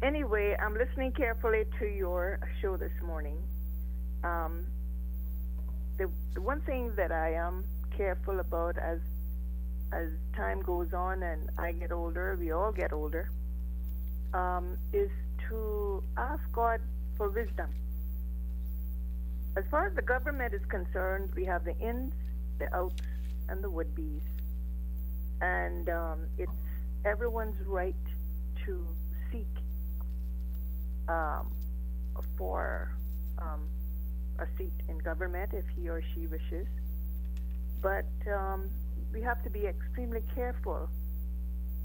Anyway, I'm listening carefully to your show this morning. The one thing that I am careful about as time goes on and I get older, we all get older, is to ask God for wisdom. As far as the government is concerned, we have the ins, the outs, and the would-be's. And it's everyone's right to seek for a seat in government if he or she wishes. But we have to be extremely careful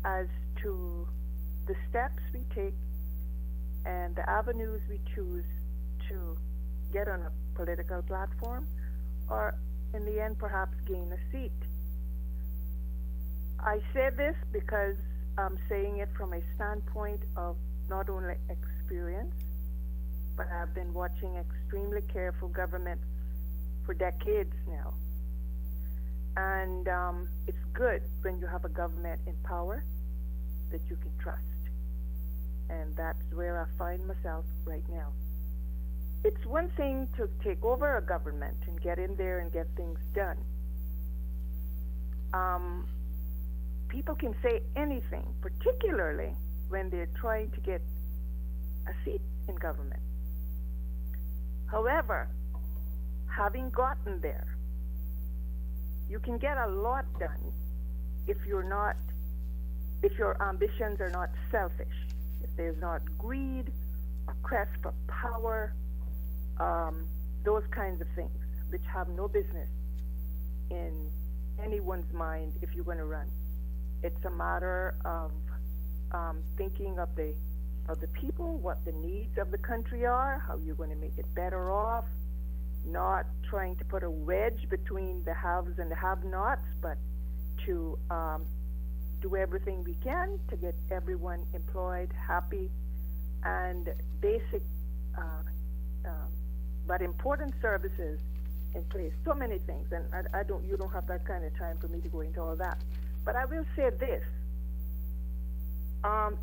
as to the steps we take and the avenues we choose to get on a political platform or in the end perhaps gain a seat. I say this because I'm saying it from a standpoint of not only experience, but I've been watching extremely careful government for decades now. And it's good when you have a government in power that you can trust. And that's where I find myself right now. It's one thing to take over a government and get in there and get things done. People can say anything, particularly when they're trying to get a seat in government. However, having gotten there, you can get a lot done if your ambitions are not selfish, if there's not greed or quest for power, those kinds of things, which have no business in anyone's mind if you're going to run. It's a matter of thinking of the of the people, what the needs of the country are, how you're going to make it better off, not trying to put a wedge between the haves and the have-nots, but to do everything we can to get everyone employed, happy, and basic but important services in place. So many things, and you don't have that kind of time for me to go into all that. But I will say this.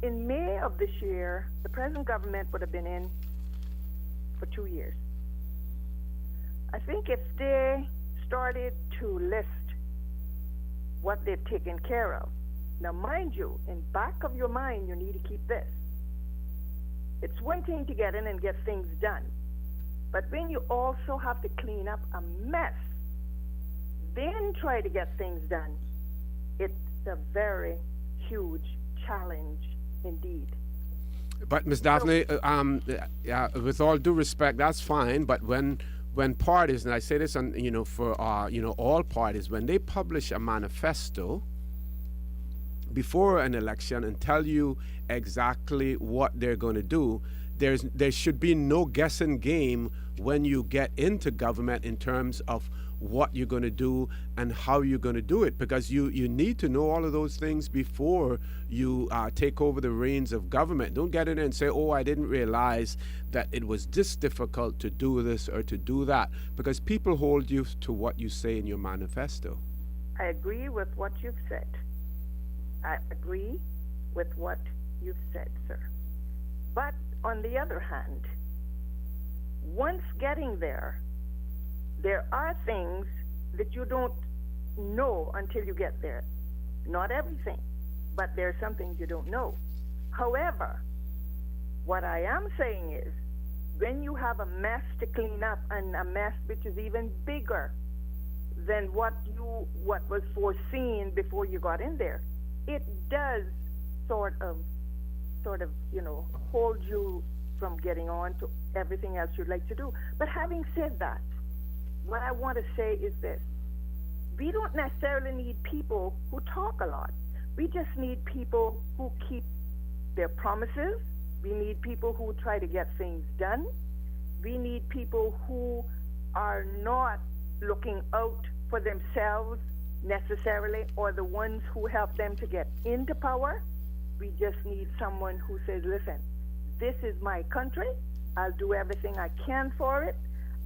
In May of this year, the present government would have been in for 2 years. I think if they started to list what they've taken care of, now mind you, in back of your mind, you need to keep this. It's one thing to get in and get things done, but when you also have to clean up a mess, then try to get things done, it's a very huge challenge indeed.
But Ms. Daphne, with all due respect, that's fine. But when parties, and I say this on for all parties, when they publish a manifesto before an election and tell you exactly what they're going to do, there should be no guessing game when you get into government in terms of what you're going to do and how you're going to do it, because you need to know all of those things before you take over the reins of government. Don't get in there and say, oh, I didn't realize that it was this difficult to do this or to do that, because people hold you to what you say in your manifesto.
I agree with what you've said. I agree with what you've said, sir. But on the other hand, once getting there are things that you don't know until you get there. Not everything, but there are some things you don't know. However, what I am saying is, when you have a mess to clean up, and a mess which is even bigger than what was foreseen before you got in there, it does sort of hold you from getting on to everything else you'd like to do. But having said that, what I want to say is this. We don't necessarily need people who talk a lot. We just need people who keep their promises. We need people who try to get things done. We need people who are not looking out for themselves necessarily, or the ones who help them to get into power. We just need someone who says, listen, this is my country. I'll do everything I can for it.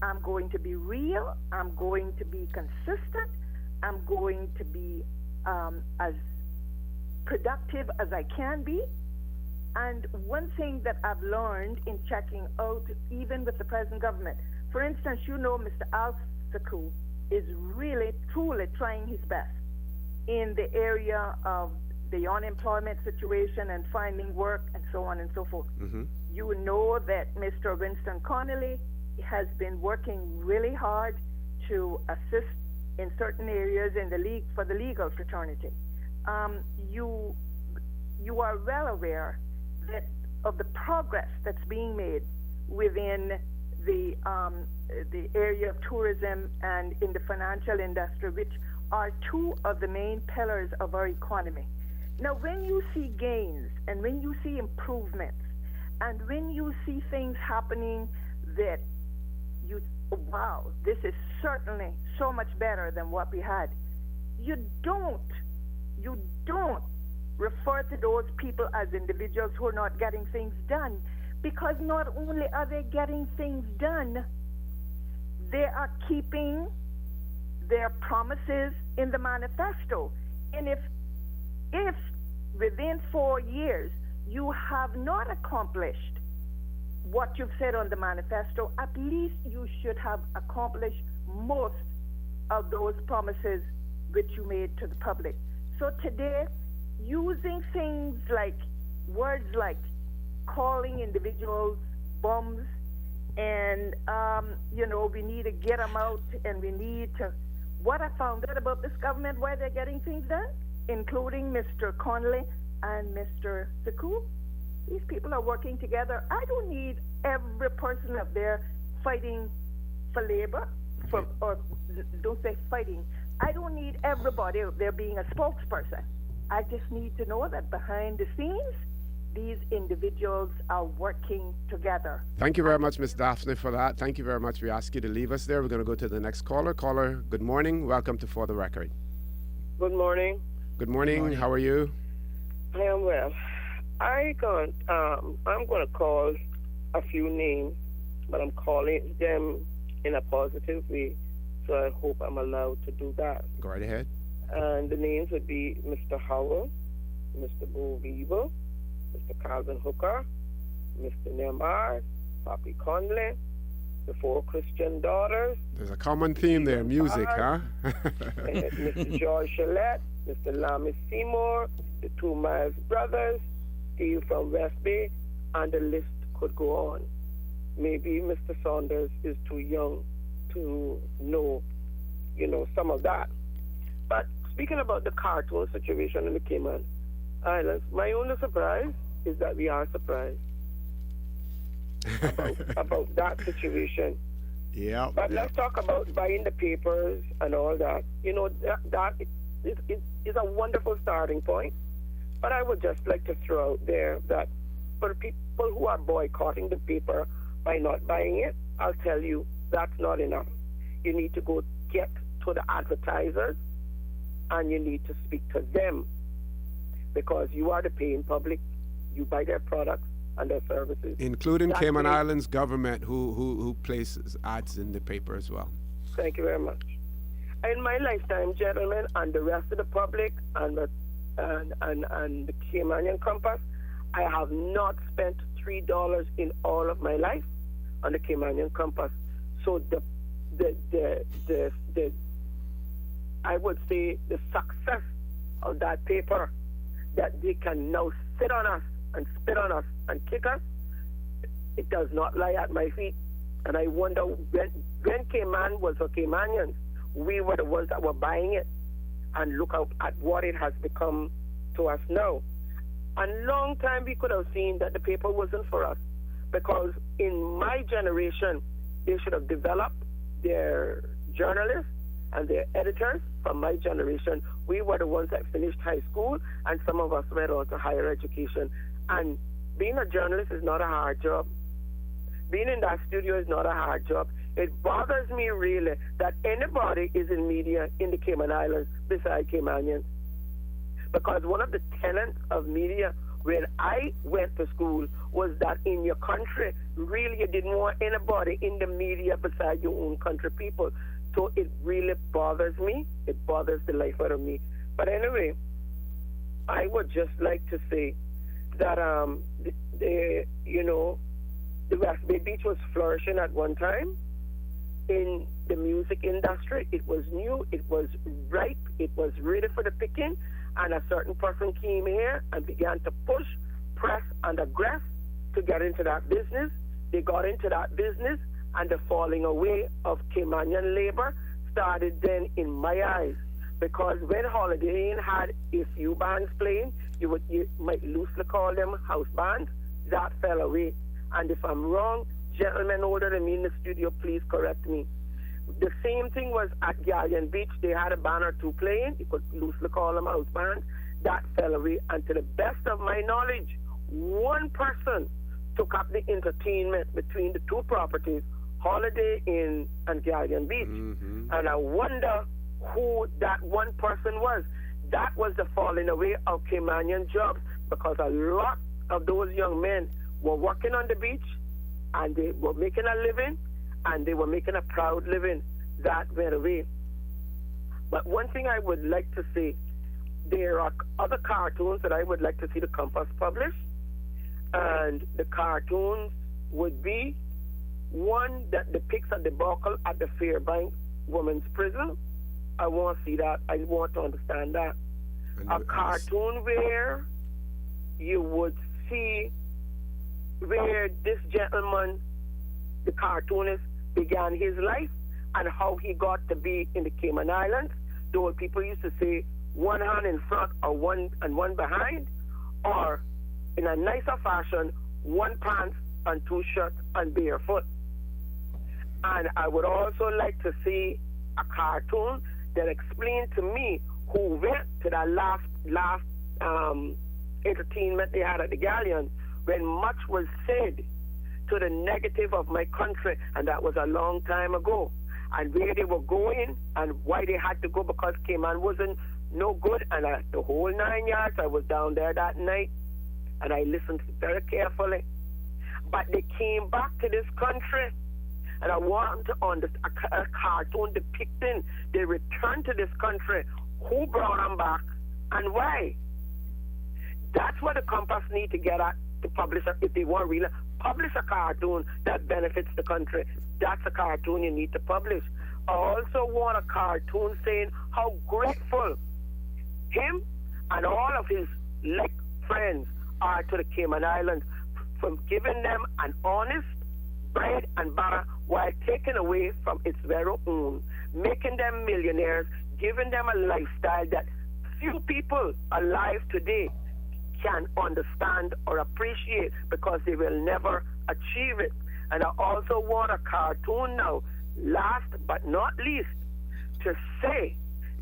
I'm going to be real. I'm going to be consistent. I'm going to be as productive as I can be. And one thing that I've learned in checking out, even with the present government, for instance, Mr. Al-Saku is really, truly trying his best in the area of the unemployment situation and finding work and so on and so forth.
Mm-hmm.
You know that Mr. Winston Connolly has been working really hard to assist in certain areas in the league for the legal fraternity. You are well aware that of the progress that's being made within the area of tourism and in the financial industry, which are two of the main pillars of our economy. Now, when you see gains and when you see improvements and when you see things happening that wow, this is certainly so much better than what we had, you don't refer to those people as individuals who are not getting things done, because not only are they getting things done, they are keeping their promises in the manifesto. And if within 4 years you have not accomplished what you've said on the manifesto, at least you should have accomplished most of those promises which you made to the public. So today, using things like words like calling individuals bums and we need to get them out, and we need to, what I found out about this government, why they're getting things done, including Mr. Connolly and Mr. Saku, these people are working together. I don't need every person up there fighting for labor, or don't say fighting. I don't need everybody out there being a spokesperson. I just need to know that behind the scenes, these individuals are working together.
Thank you very much, Ms. Daphne, for that. Thank you very much. We ask you to leave us there. We're going to go to the next caller. Caller, good morning. Welcome to For the Record.
Good morning.
Good morning. How are you?
I am well. I'm going to call a few names, but I'm calling them in a positive way, so I hope I'm allowed to do that.
Go right ahead.
And the names would be Mr. Howell, Mr. Bo Weaver, Mr. Calvin Hooker, Mr. Nemar, Papi Conley, the four Christian daughters.
There's a common theme there, music, huh?
Mr. George Gillette, Mr. Lamy Seymour, the two Miles brothers, Steve from West Bay, and the list could go on. Maybe Mr. Saunders is too young to know, some of that. But speaking about the cartoon situation in the Cayman Islands, my only surprise is that we are surprised about that situation.
Yeah.
But let's talk about buying the papers and all that. That is a wonderful starting point. But I would just like to throw out there that for people who are boycotting the paper by not buying it, I'll tell you that's not enough. You need to go get to the advertisers and you need to speak to them, because you are the paying public. You buy their products and their services.
Including Cayman Islands government who places ads in the paper as well.
Thank you very much. In my lifetime, gentlemen, and the rest of the public and the Caymanian Compass, I have not spent $3 in all of my life on the Caymanian Compass. So the I would say the success of that paper, that they can now sit on us and spit on us and kick us, it does not lie at my feet. And I wonder, when Cayman was for Caymanians, we were the ones that were buying it. And look at what it has become to us now. And long time we could have seen that the paper wasn't for us, because in my generation, they should have developed their journalists and their editors. From my generation, we were the ones that finished high school, and some of us went on to higher education. And being a journalist is not a hard job. Being in that studio is not a hard job. It bothers me really that anybody is in media in the Cayman Islands besides Caymanians. Because one of the tenets of media when I went to school was that in your country, really you didn't want anybody in the media besides your own country people. So it really bothers me. It bothers the life out of me. But anyway, I would just like to say that the West Bay Beach was flourishing at one time. In the music industry, it was new, it was ripe, it was ready for the picking, and a certain person came here and began to push, press, and aggress to get into that business. They got into that business, and the falling away of Caymanian labor started then in my eyes. Because when Holiday Inn had a few bands playing, you might loosely call them house bands, that fell away. And if I'm wrong, gentlemen older than me in the studio, please correct me. The same thing was at Galleon Beach. They had a band or two playing. You could loosely call them house band. That fell away. And to the best of my knowledge, one person took up the entertainment between the two properties, Holiday Inn and Galleon Beach. Mm-hmm. And I wonder who that one person was. That was the falling away of Caymanian jobs, because a lot of those young men were working on the beach, and they were making a living, and they were making a proud living. That went away. But one thing I would like to say, there are other cartoons that I would like to see the Compass publish, and the cartoons would be one that depicts a debacle at the Fairbank Women's Prison. I want to see that. I want to understand that. A cartoon where you would see where this gentleman, the cartoonist, began his life and how he got to be in the Cayman Islands. The old people used to say one hand in front or one behind, or in a nicer fashion, one pants and two shirts and barefoot. And I would also like to see a cartoon that explained to me who went to that last entertainment they had at the Galleon, when much was said to the negative of my country, and that was a long time ago, and where they were going and why they had to go, because Cayman wasn't no good, and the whole 9 yards. I was down there that night, and I listened very carefully. But they came back to this country, and I want on a cartoon depicting they returned to this country. Who brought them back and why? That's what the Compass need to get at to publish, if they want really publish a cartoon that benefits the country. That's a cartoon you need to publish. I also want a cartoon saying how grateful him and all of his like friends are to the Cayman Islands from giving them an honest bread and butter while taking away from its very own, making them millionaires, giving them a lifestyle that few people alive today can understand or appreciate because they will never achieve it. And I also want a cartoon now, last but not least, to say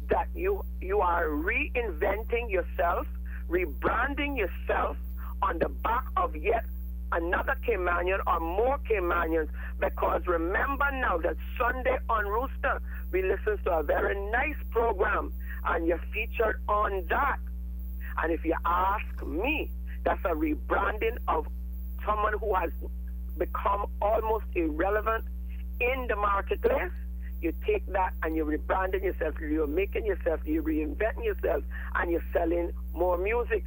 that you are reinventing yourself, rebranding yourself on the back of yet another Caymanian or more Caymanians, because remember now that Sunday on Rooster, we listened to a very nice program and you're featured on that. And if you ask me, that's a rebranding of someone who has become almost irrelevant in the marketplace. You take that and you're rebranding yourself, you're making yourself, you're reinventing yourself, and you're selling more music.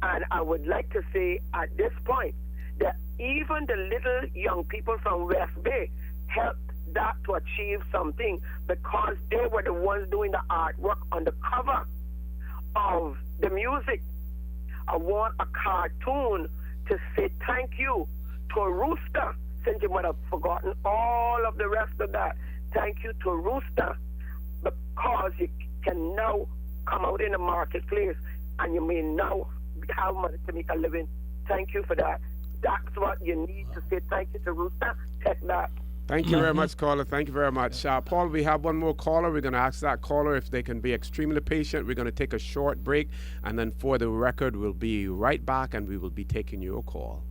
And I would like to say at this point that even the little young people from West Bay helped that to achieve something, because they were the ones doing the artwork on the cover of the music. I want a cartoon to say thank you to a Rooster, since you might have forgotten all of the rest of that. Thank you to Rooster, because you can now come out in the marketplace and you may now have money to make a living. Thank you for that. That's what you need to say thank you to Rooster. Take that.
Thank you very much, caller. Thank you very much. Paul, we have one more caller. We're going to ask that caller if they can be extremely patient. We're going to take a short break, and then for the record, we'll be right back, and we will be taking your call.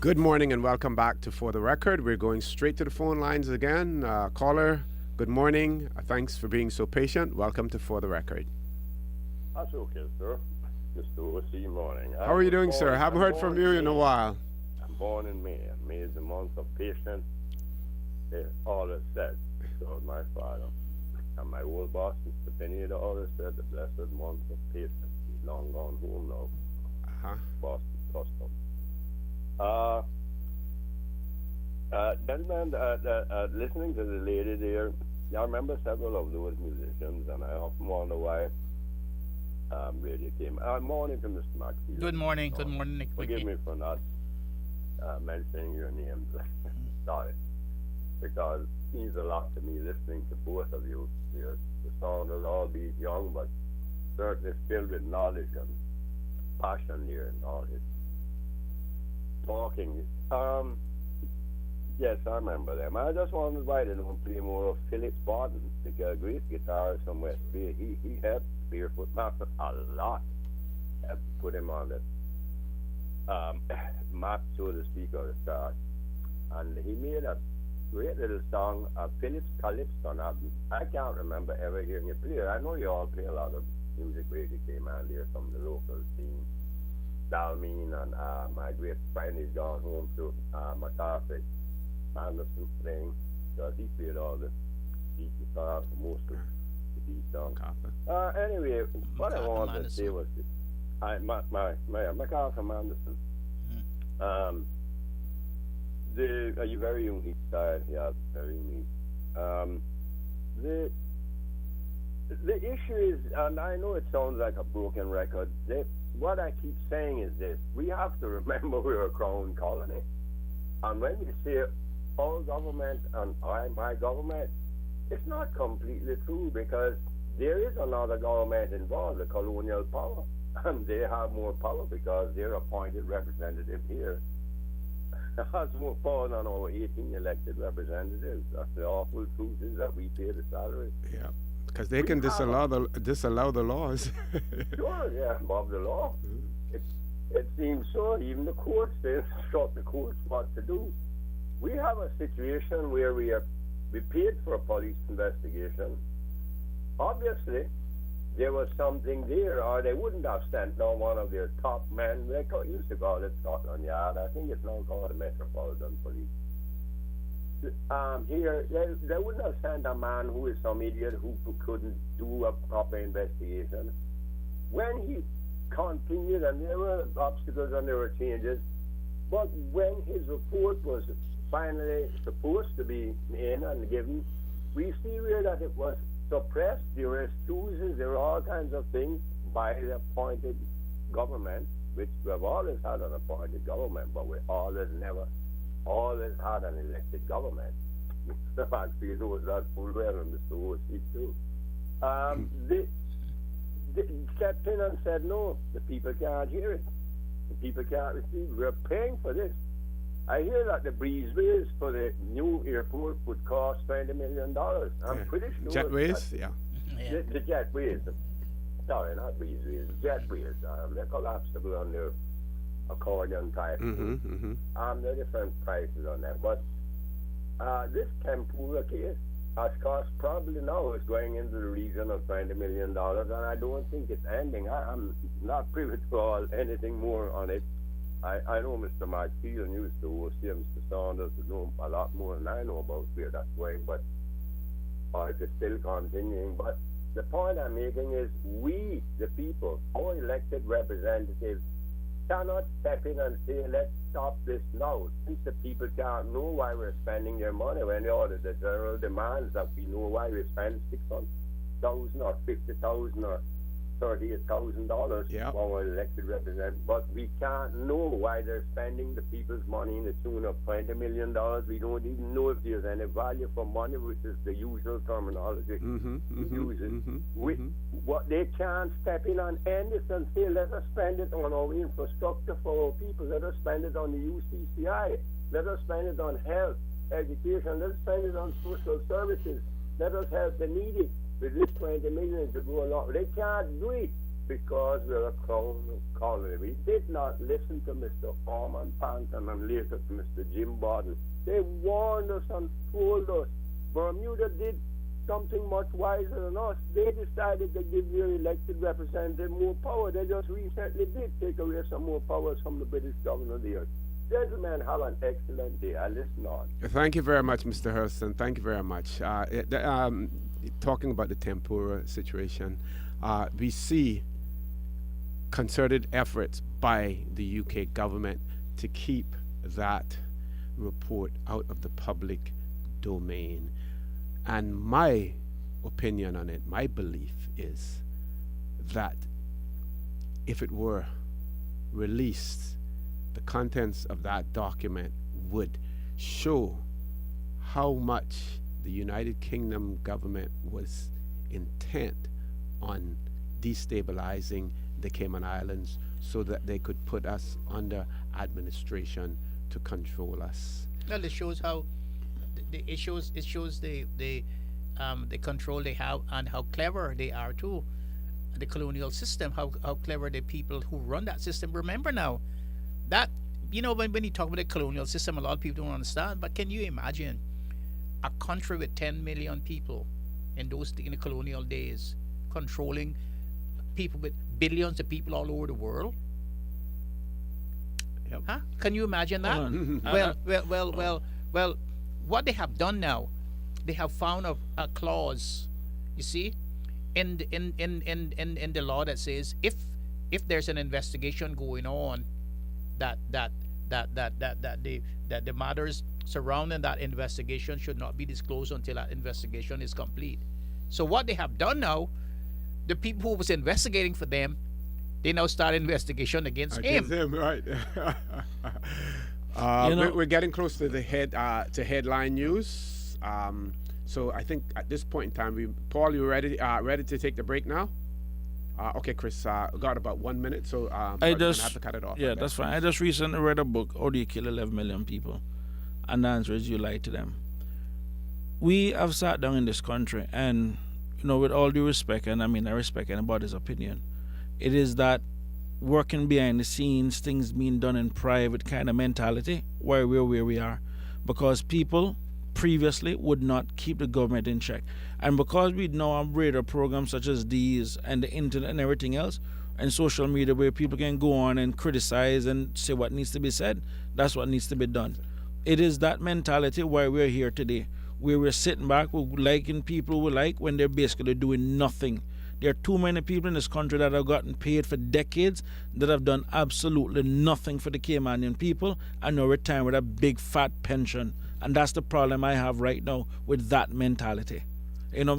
Good morning, and welcome back to For the Record. We're going straight to the phone lines again. Caller, good morning. Thanks for being so patient. Welcome to For the Record.
That's okay, sir. Mr. O.C. morning.
How are you doing, sir? I haven't heard from you in a while.
I'm born in May, and May is the month of patience. They always said, so my father. And my old boss, Mr. Pineda, always said, the blessed month of patience. He's long gone home now. Boss custom. Gentlemen, listening to the lady there, I remember several of those musicians, and I often wonder why radio came. Morning to Mr. Maxfield.
Good morning. Good morning, Nick.
Forgive me for not mentioning your names. Sorry. Because it means a lot to me listening to both of you. The sound will all be young, but certainly filled with knowledge and passion here and all this talking. Yes, I remember them. I just wondered why they don't play more of Phillips Barton, because a great guitarist from West Bay. He helped Barefoot Master a lot. Helped put him on the map, so to speak, or the start. And he made a great little song, Phillips Calypso. I can't remember ever hearing it play. I know you all play a lot of music radio Cayman there from the local scene. Dalmeen and my great friend is gone home to McCarthy Anderson playing, because he played all the beat guitar for most of the beat songs. Anyway, what I wanted to say was McCarthy Anderson. A very unique style, yeah, very unique. The issue is, and I know it sounds like a broken record, what I keep saying is this: we have to remember we're a crown colony. And when you say our government and my government, it's not completely true, because there is another government involved, the colonial power, and they have more power because they're appointed representative here. Has more power than our 18 elected representatives. That's the awful truth, is that we pay the salary.
Yeah. Because they can disallow the laws.
Sure, yeah, above the law. It seems so. Even the courts, they instruct the courts what to do. We have a situation where we paid for a police investigation. Obviously, there was something there, or they wouldn't have sent down one of their top men. They used to call it Scotland Yard. I think it's now called the Metropolitan Police. Here, they wouldn't have sent a man who is some idiot who couldn't do a proper investigation. When he continued, and there were obstacles and there were changes, but when his report was finally supposed to be in and given, we see where that it was suppressed. There were excuses, there were all kinds of things by the appointed government, which we have always had an appointed government, but we always had an elected government. Mr. Maxfield knows that full well, and Mr. O.C. too. They stepped in and said, no, the people can't hear it. The people can't receive it. We're paying for this. I hear that the breezeways for the new airport would cost $20 million. I'm pretty sure.
Jetways, yeah.
The jetways. Sorry, not breezeways. Jetways. They're collapsible on their accordion type. There are different prices on that. But this Tempura case has cost probably now is going into the region of $20 million, and I don't think it's ending. I'm not privy to anything more on it. I know Mr. McField used to OC, Mr. Saunders would know a lot more than I know about where that's going, but it is still continuing. But the point I'm making is we, the people, our elected representatives, cannot step in and say, let's stop this now, since the people can't know why we're spending their money when the auditor general demands that we know why we spend $600,000 or $50,000 or $38,000 for our elected representatives, but we can't know why they're spending the people's money in the tune of $20 million. We don't even know if there's any value for money, which is the usual terminology we use it. What they can't step in and end it and say, let us spend it on our infrastructure for our people, let us spend it on the UCCI, let us spend it on health, education, let's spend it on social services, let us help the needy. With this 20 million to go along, they can't do it because we're a crown colony. We did not listen to Mr. Orman Panton and later to Mr. Jim Borden. They warned us and told us. Bermuda did something much wiser than us. They decided to give their elected representative more power. They just recently did take away some more powers from the British governor there. Gentlemen, have an excellent day. I listen on.
Thank you very much, Mr. Hurston. Thank you very much. Talking about the Tempura situation, we see concerted efforts by the UK government to keep that report out of the public domain. And my opinion on it, my belief is that if it were released, the contents of that document would show how much the United Kingdom government was intent on destabilizing the Cayman Islands so that they could put us under administration to control us.
Well, it shows how it shows the control they have and how clever they are too. The colonial system, how clever the people who run that system. Remember now that when you talk about the colonial system, a lot of people don't understand. But can you imagine a country with 10 million people in the colonial days controlling people with billions of people all over the world?
Yep.
Huh? Can you imagine that? Well, what they have done now, they have found a clause, you see, in the law that says if there's an investigation going on, that the matters surrounding that investigation should not be disclosed until that investigation is complete. So what they have done now, the people who was investigating for them, they now start investigation against him.
Right. We're getting close to the headline news. So I think at this point in time, Paul, you ready to take the break now? Okay, Chris, got about 1 minute, so I just have to cut it off.
Yeah, that's fine. I just recently read a book, How Do You Kill 11 Million People? And the answer is you lie to them. We have sat down in this country and with all due respect, and I mean I respect anybody's opinion, it is that working behind the scenes, things being done in private kind of mentality where we're where we are, because people previously would not keep the government in check, and because we now have radar programs such as these and the internet and everything else, and social media where people can go on and criticize and say what needs to be said, that's what needs to be done. It is that mentality why we're here today, where we're sitting back, we're liking people we like when they're basically doing nothing. There are too many people in this country that have gotten paid for decades that have done absolutely nothing for the Caymanian people and now retire with a big fat pension. And that's the problem I have right now with that mentality.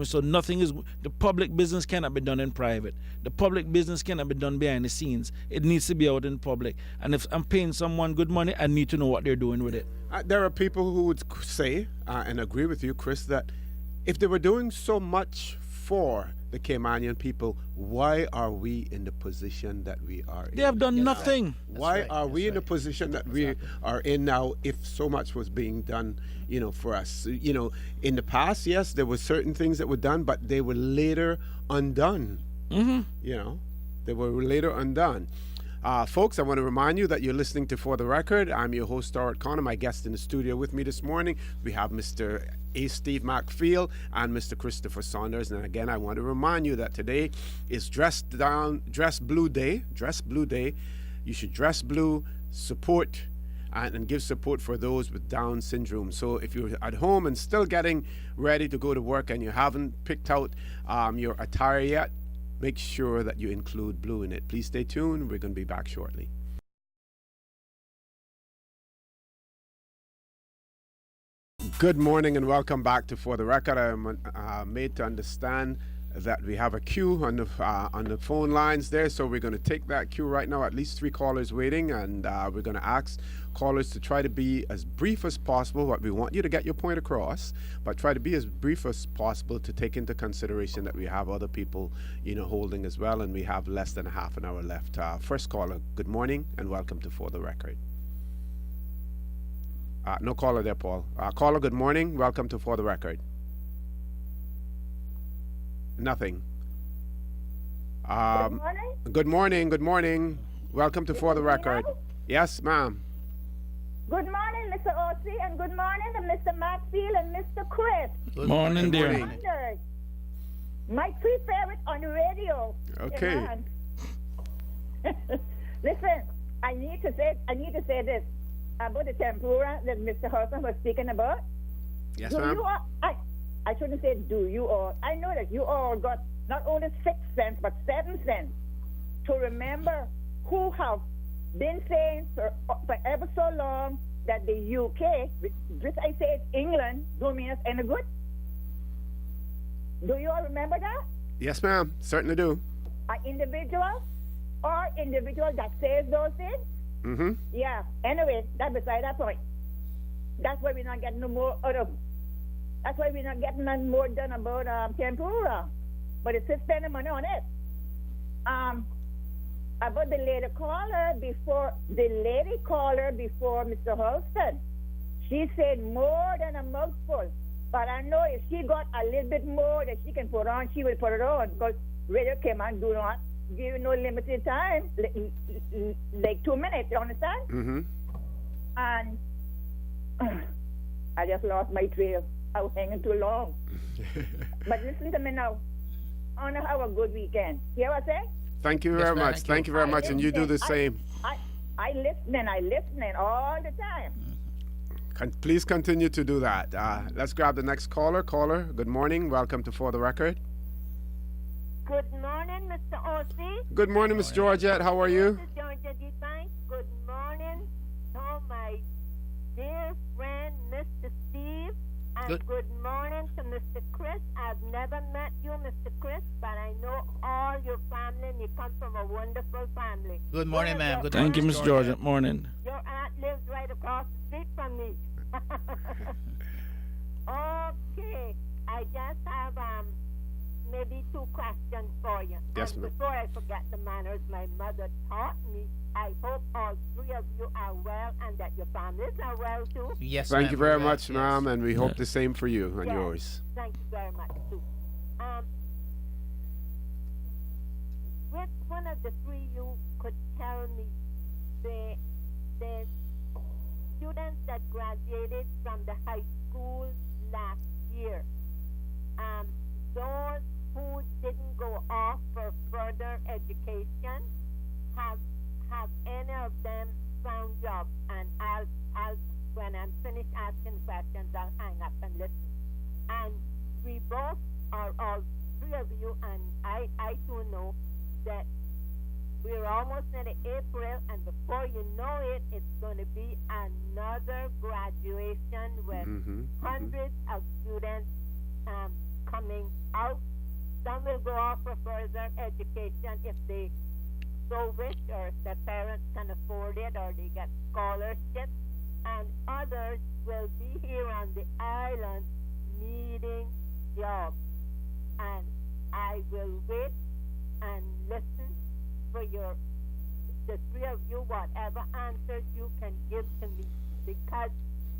So the public business cannot be done in private. The public business cannot be done behind the scenes. It needs to be out in public. And if I'm paying someone good money, I need to know what they're doing with it.
There are people who would say, and agree with you, Chris, that if they were doing so much for the Caymanian people, why are we in the position that we are in?
They have done nothing.
Why are we in the position that we are in now if so much was being done, for us? In the past, yes, there were certain things that were done, but they were later undone. They were later undone. Folks, I want to remind you that you're listening to For the Record. I'm your host, Stuart Connor. My guest in the studio with me this morning, we have Mr. A. Steve McField and Mr. Christopher Saunders. And again, I want to remind you that today is Dress Blue Day. Dress Blue Day. You should dress blue, support, and give support for those with Down syndrome. So if you're at home and still getting ready to go to work and you haven't picked out your attire yet, make sure that you include blue in it. Please stay tuned. We're going to be back shortly. Good morning and welcome back to For the Record. I'm made to understand that we have a queue on the phone lines there, so we're going to take that queue right now. At least 3 callers waiting, and we're going to ask callers to try to be as brief as possible. But we want you to get your point across, but try to be as brief as possible to take into consideration that we have other people, holding as well, and we have less than half an hour left. First caller, good morning and welcome to For the Record. No caller there, Paul. Caller, good morning. Welcome to For the Record. Nothing.
Good morning.
Good morning. Good morning. Welcome to For the Record. Yes, ma'am.
Good morning, Mr. O.C., and good morning to Mr. Maxfield and Mr. Chris.
Good morning, dear.
Saunders. My 3 favorites on the radio.
Okay.
Listen, I need to say this about the tempura that Mr. Hudson was speaking about.
Yes, ma'am.
I shouldn't say do you all. I know that you all got not only 6 cents but 7 cents to remember who have been saying for ever so long that the UK, which I say it's England, don't mean us any good. Do you all remember that?
Yes, ma'am. Certainly do.
An individual that says those things?
Mm-hmm.
Yeah. Anyway, that's beside that point. That's why we're not getting no more out of. That's why we're not getting none more done about tempura. But it's just spending money on it. About the lady caller before Mr. Holston, she said more than a mouthful. But I know if she got a little bit more that she can put on, she will put it on, because Radio Cayman do not give you no limited time, like 2 minutes, you understand?
Mm-hmm.
And I just lost my trail. I was hanging too long. But listen to me now. I want to have a good weekend. Hear what I say?
Thank you very much. Thank you very much, and you do the same.
I listening all the time.
Please continue to do that. Let's grab the next caller. Caller, good morning. Welcome to For the Record.
Good morning, Mr. O.C.
Good morning, Miss Georgette. How are you?
This is Georgette Deepine. Good morning to my dear friend, Mr. Steve. And good morning to Mr. Chris. I've never met you, Mr. Chris, but I know all your family, and you come from a wonderful family.
Good morning, ma'am. Good
Thank you,
morning,
Miss Georgia. Morning.
Your aunt lives right across the street from me. Okay. I just have maybe 2 questions for you.
Yes,
and
ma'am.
before I forget the manners my mother taught me, I hope all 3 of you are well and that your families are well too.
Yes,
Thank you very much,
yes.
ma'am, and we hope the same for you and
Yes.
yours.
Thank you very much too. which one of the three you could tell me the students that graduated from the high school last year, those who didn't go off for further education, have any of them found jobs? And I'll when I'm finished asking questions, I'll hang up and listen. And we both are all three of you, and I too know that we're almost in April, and before you know it, it's going to be another graduation with hundreds of students coming out. Some will go off for further education if they so wish, or if their parents can afford it, or they get scholarships. And others will be here on the island needing jobs. And I will wait and listen for the three of you, whatever answers you can give to me, because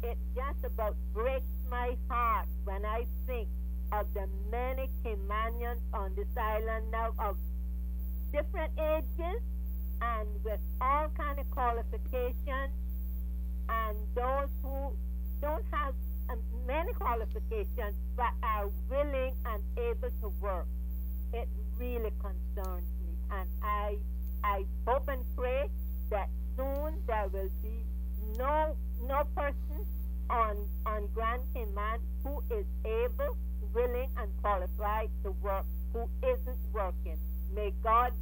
it just about breaks my heart when I think of the many Caymanians on this island now of different ages and with all kind of qualifications, and those who don't have many qualifications but are willing and able to work. It really concerns me, and I hope and pray that soon there will be no person on Grand Cayman who is able, willing, and qualified to work who isn't working. May God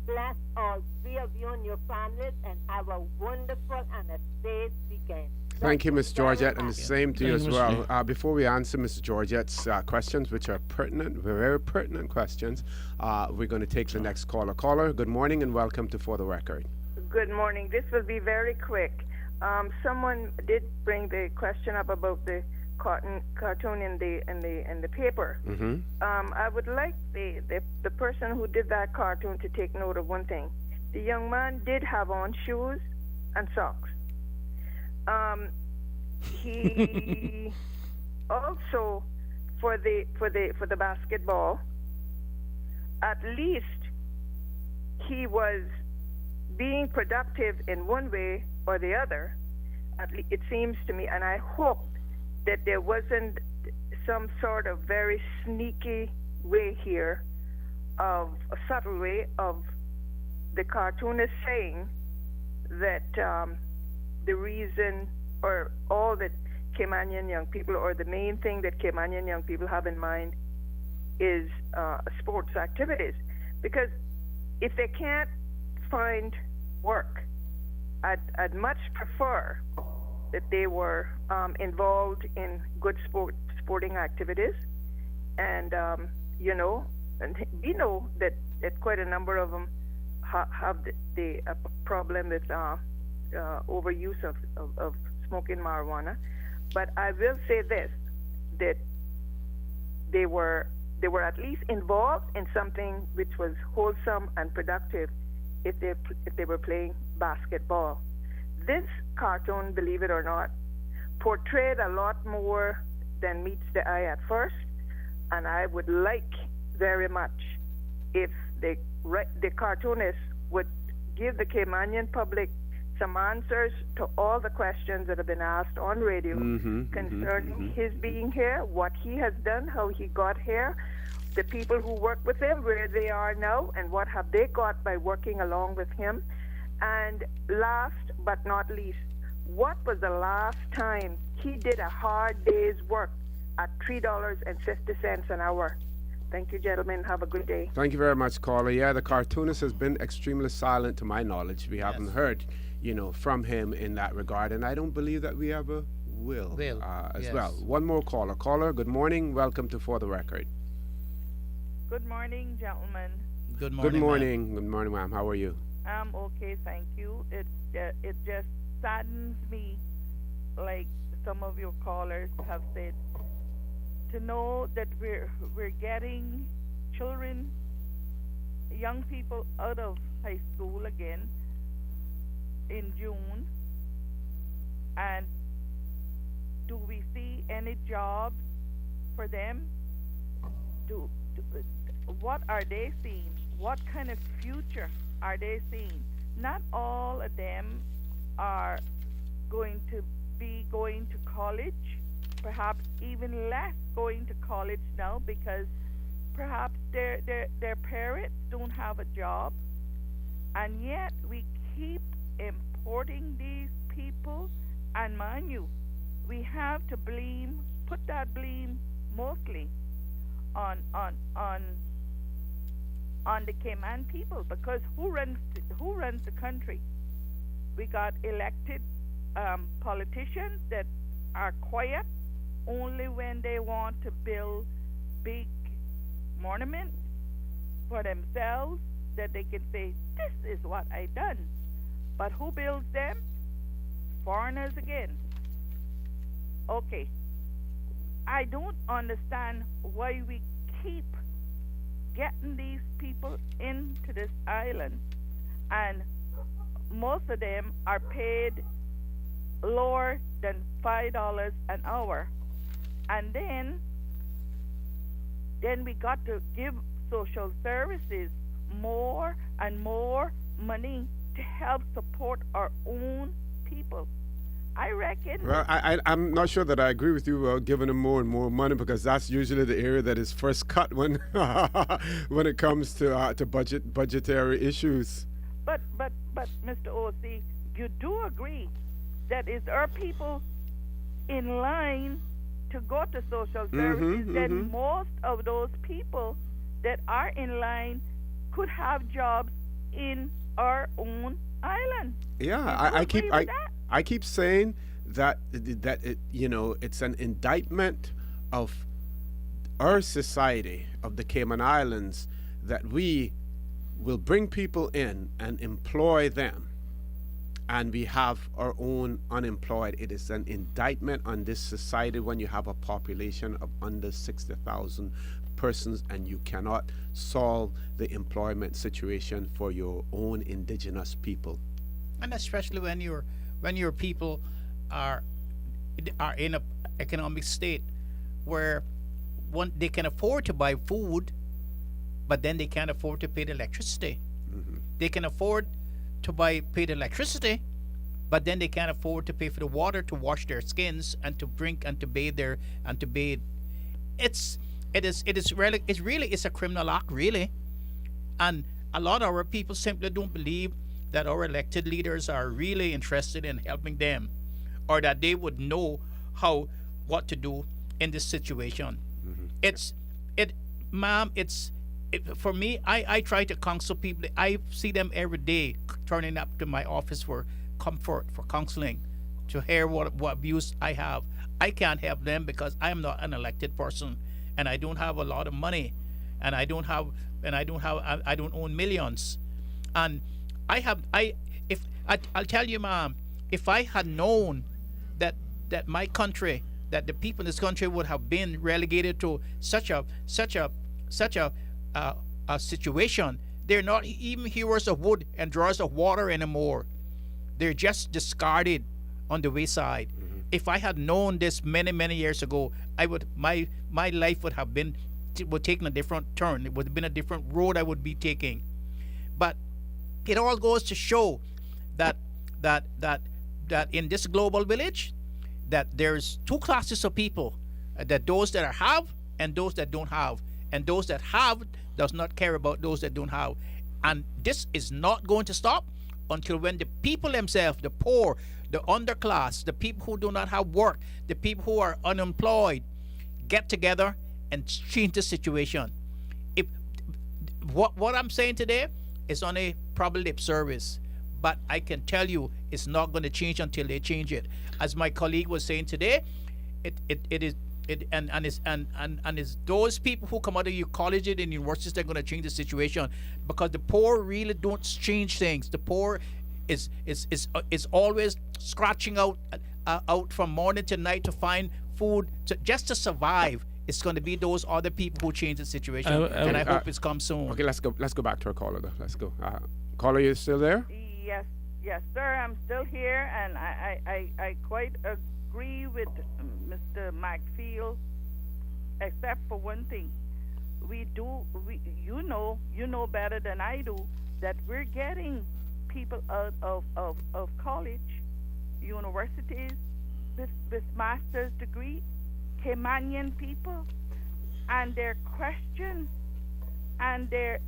bless all three of you and your families, and have a wonderful and a safe weekend.
Thank you, Ms. Georgette, and the same to you as
Thank you,
well. Before we answer Ms. Georgette's questions, which are pertinent, very pertinent questions, we're going to take the next caller. Caller, good morning and welcome to For the Record.
Good morning. This will be very quick. Someone did bring the question up about the cartoon in the paper. I would like the person who did that cartoon to take note of one thing. The young man did have on shoes and socks. He also for the basketball, at least he was being productive in one way or the other. It seems to me, and I hope that there wasn't some sort of very sneaky way here, of a subtle way of the cartoonist saying that the reason, or all that Caymanian young people, or the main thing that Caymanian young people have in mind is sports activities. Because if they can't find work, I'd much prefer that they were involved in good sporting activities. And, and we know that quite a number of them have the problem with overuse of smoking marijuana. But I will say this, that they were at least involved in something which was wholesome and productive if they were playing basketball. This cartoon, believe it or not, portrayed a lot more than meets the eye at first, and I would like very much if the cartoonist would give the Caymanian public some answers to all the questions that have been asked on radio concerning his being here, what he has done, how he got here, the people who work with him, where they are now, and what have they got by working along with him. And last but not least, what was the last time he did a hard day's work at $3.50 an hour? Thank you, gentlemen. Have a good day.
Thank you very much, caller. Yeah, the cartoonist has been extremely silent to my knowledge. We haven't heard, from him in that regard, and I don't believe that we ever will as well. One more caller. Caller, good morning. Welcome to For the Record.
Good morning, gentlemen.
Good morning.
Good morning. Good morning, ma'am. How are you?
I'm okay, thank you. It just saddens me, like some of your callers have said, to know that we're getting children, young people out of high school again in June, and do we see any jobs for them? What are they seeing? what kind of future are they seeing? Not all of them are going to be going to college, perhaps even less going to college now because perhaps their parents don't have a job, and yet we keep importing these people. And mind you, we have to put that blame mostly on the Cayman people, because who runs the country? We got elected politicians that are quiet only when they want to build big monuments for themselves that they can say, this is what I done. But who builds them? Foreigners again. Okay. I don't understand why we keep getting these people into this island, and most of them are paid lower than $5 an hour, and then we got to give social services more and more money to help support our own people. I reckon.
Well, I'm not sure that I agree with you about giving them more and more money, because that's usually the area that is first cut when when it comes to budgetary issues.
But Mr. O.C., you do agree that is our people in line to go to social services, then most of those people that are in line could have jobs in our own island.
Yeah, I keep saying that it's an indictment of our society of the Cayman Islands that we will bring people in and employ them, and we have our own unemployed. It is an indictment on this society when you have a population of under 60,000 persons and you cannot solve the employment situation for your own indigenous people.
And especially when your people are in a economic state where they can afford to buy food, but then they can't afford to pay the electricity. They can afford to pay the electricity, but then they can't afford to pay for the water to wash their skins and to drink and to bathe It really is a criminal act, really. And a lot of our people simply don't believe that our elected leaders are really interested in helping them, or that they would know what to do in this situation. For me, I try to counsel people. I see them every day turning up to my office for comfort, for counseling, to hear what abuse I have. I can't help them because I am not an elected person, and I don't have a lot of money, and I don't own millions, and I'll tell you, ma'am, if I had known that my country, that the people in this country would have been relegated to such a situation, they're not even hewers of wood and drawers of water anymore. They're just discarded on the wayside. If I had known this many years ago, my life would have taken a different turn. It would have been a different road I would be taking. But it all goes to show that in this global village, that there's two classes of people, that those that have and those that don't have, and those that have does not care about those that don't have. And this is not going to stop until when the people themselves, the poor, the underclass, the people who do not have work, the people who are unemployed, get together and change the situation. If what I'm saying today is only probably lip service, but I can tell you it's not going to change until they change it. As my colleague was saying today, it's those people who come out of your colleges and universities that are going to change the situation, because the poor really don't change things. The poor is always scratching out from morning to night to find food just to survive. It's going to be those other people who change the situation, and I hope it's come soon.
Okay, let's go back to our caller though. Let's go. Caller, you still there?
Yes, sir. I'm still here, and I quite agree with Mr. Macfield, except for one thing. you know better than I do that we're getting people out of college, universities, with master's degree, Caymanian people, and their questions and their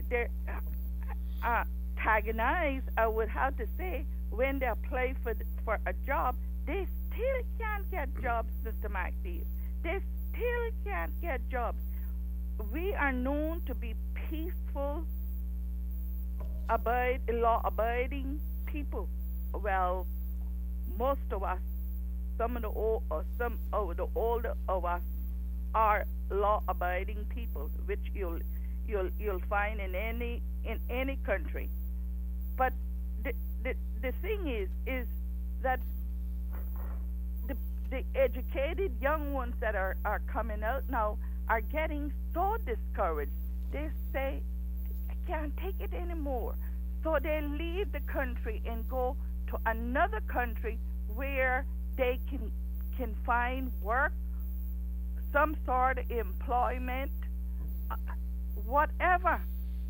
antagonized, I would have to say, when they apply for a job, they still can't get jobs, Mr. McDeep. They still can't get jobs. We are known to be peaceful, law-abiding people. Well, most of us, some of the older of us, are law-abiding people, which you'll find in any country. But the thing is that the educated young ones that are coming out now are getting so discouraged. They say, I can't take it anymore. So they leave the country and go to another country where they can find work, some sort of employment, whatever.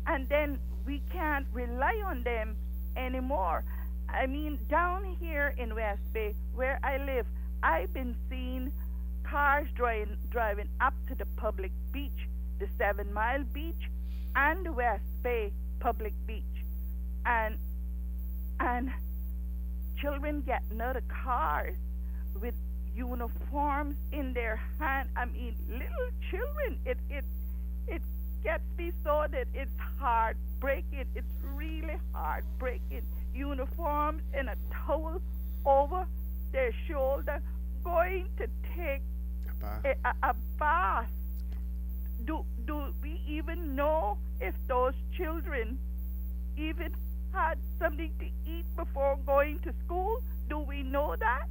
And then we can't rely on them anymore. I mean, down here in West Bay, where I live, I've been seeing cars driving up to the public beach, the 7 Mile Beach, and the West Bay public beach, and children getting out of cars with uniforms in their hand. I mean, little children. It gets me so that it's heartbreaking. It's really heartbreaking. Uniforms and a towel over their shoulder, going to take a bath. Do we even know if those children even had something to eat before going to school? Do we know that?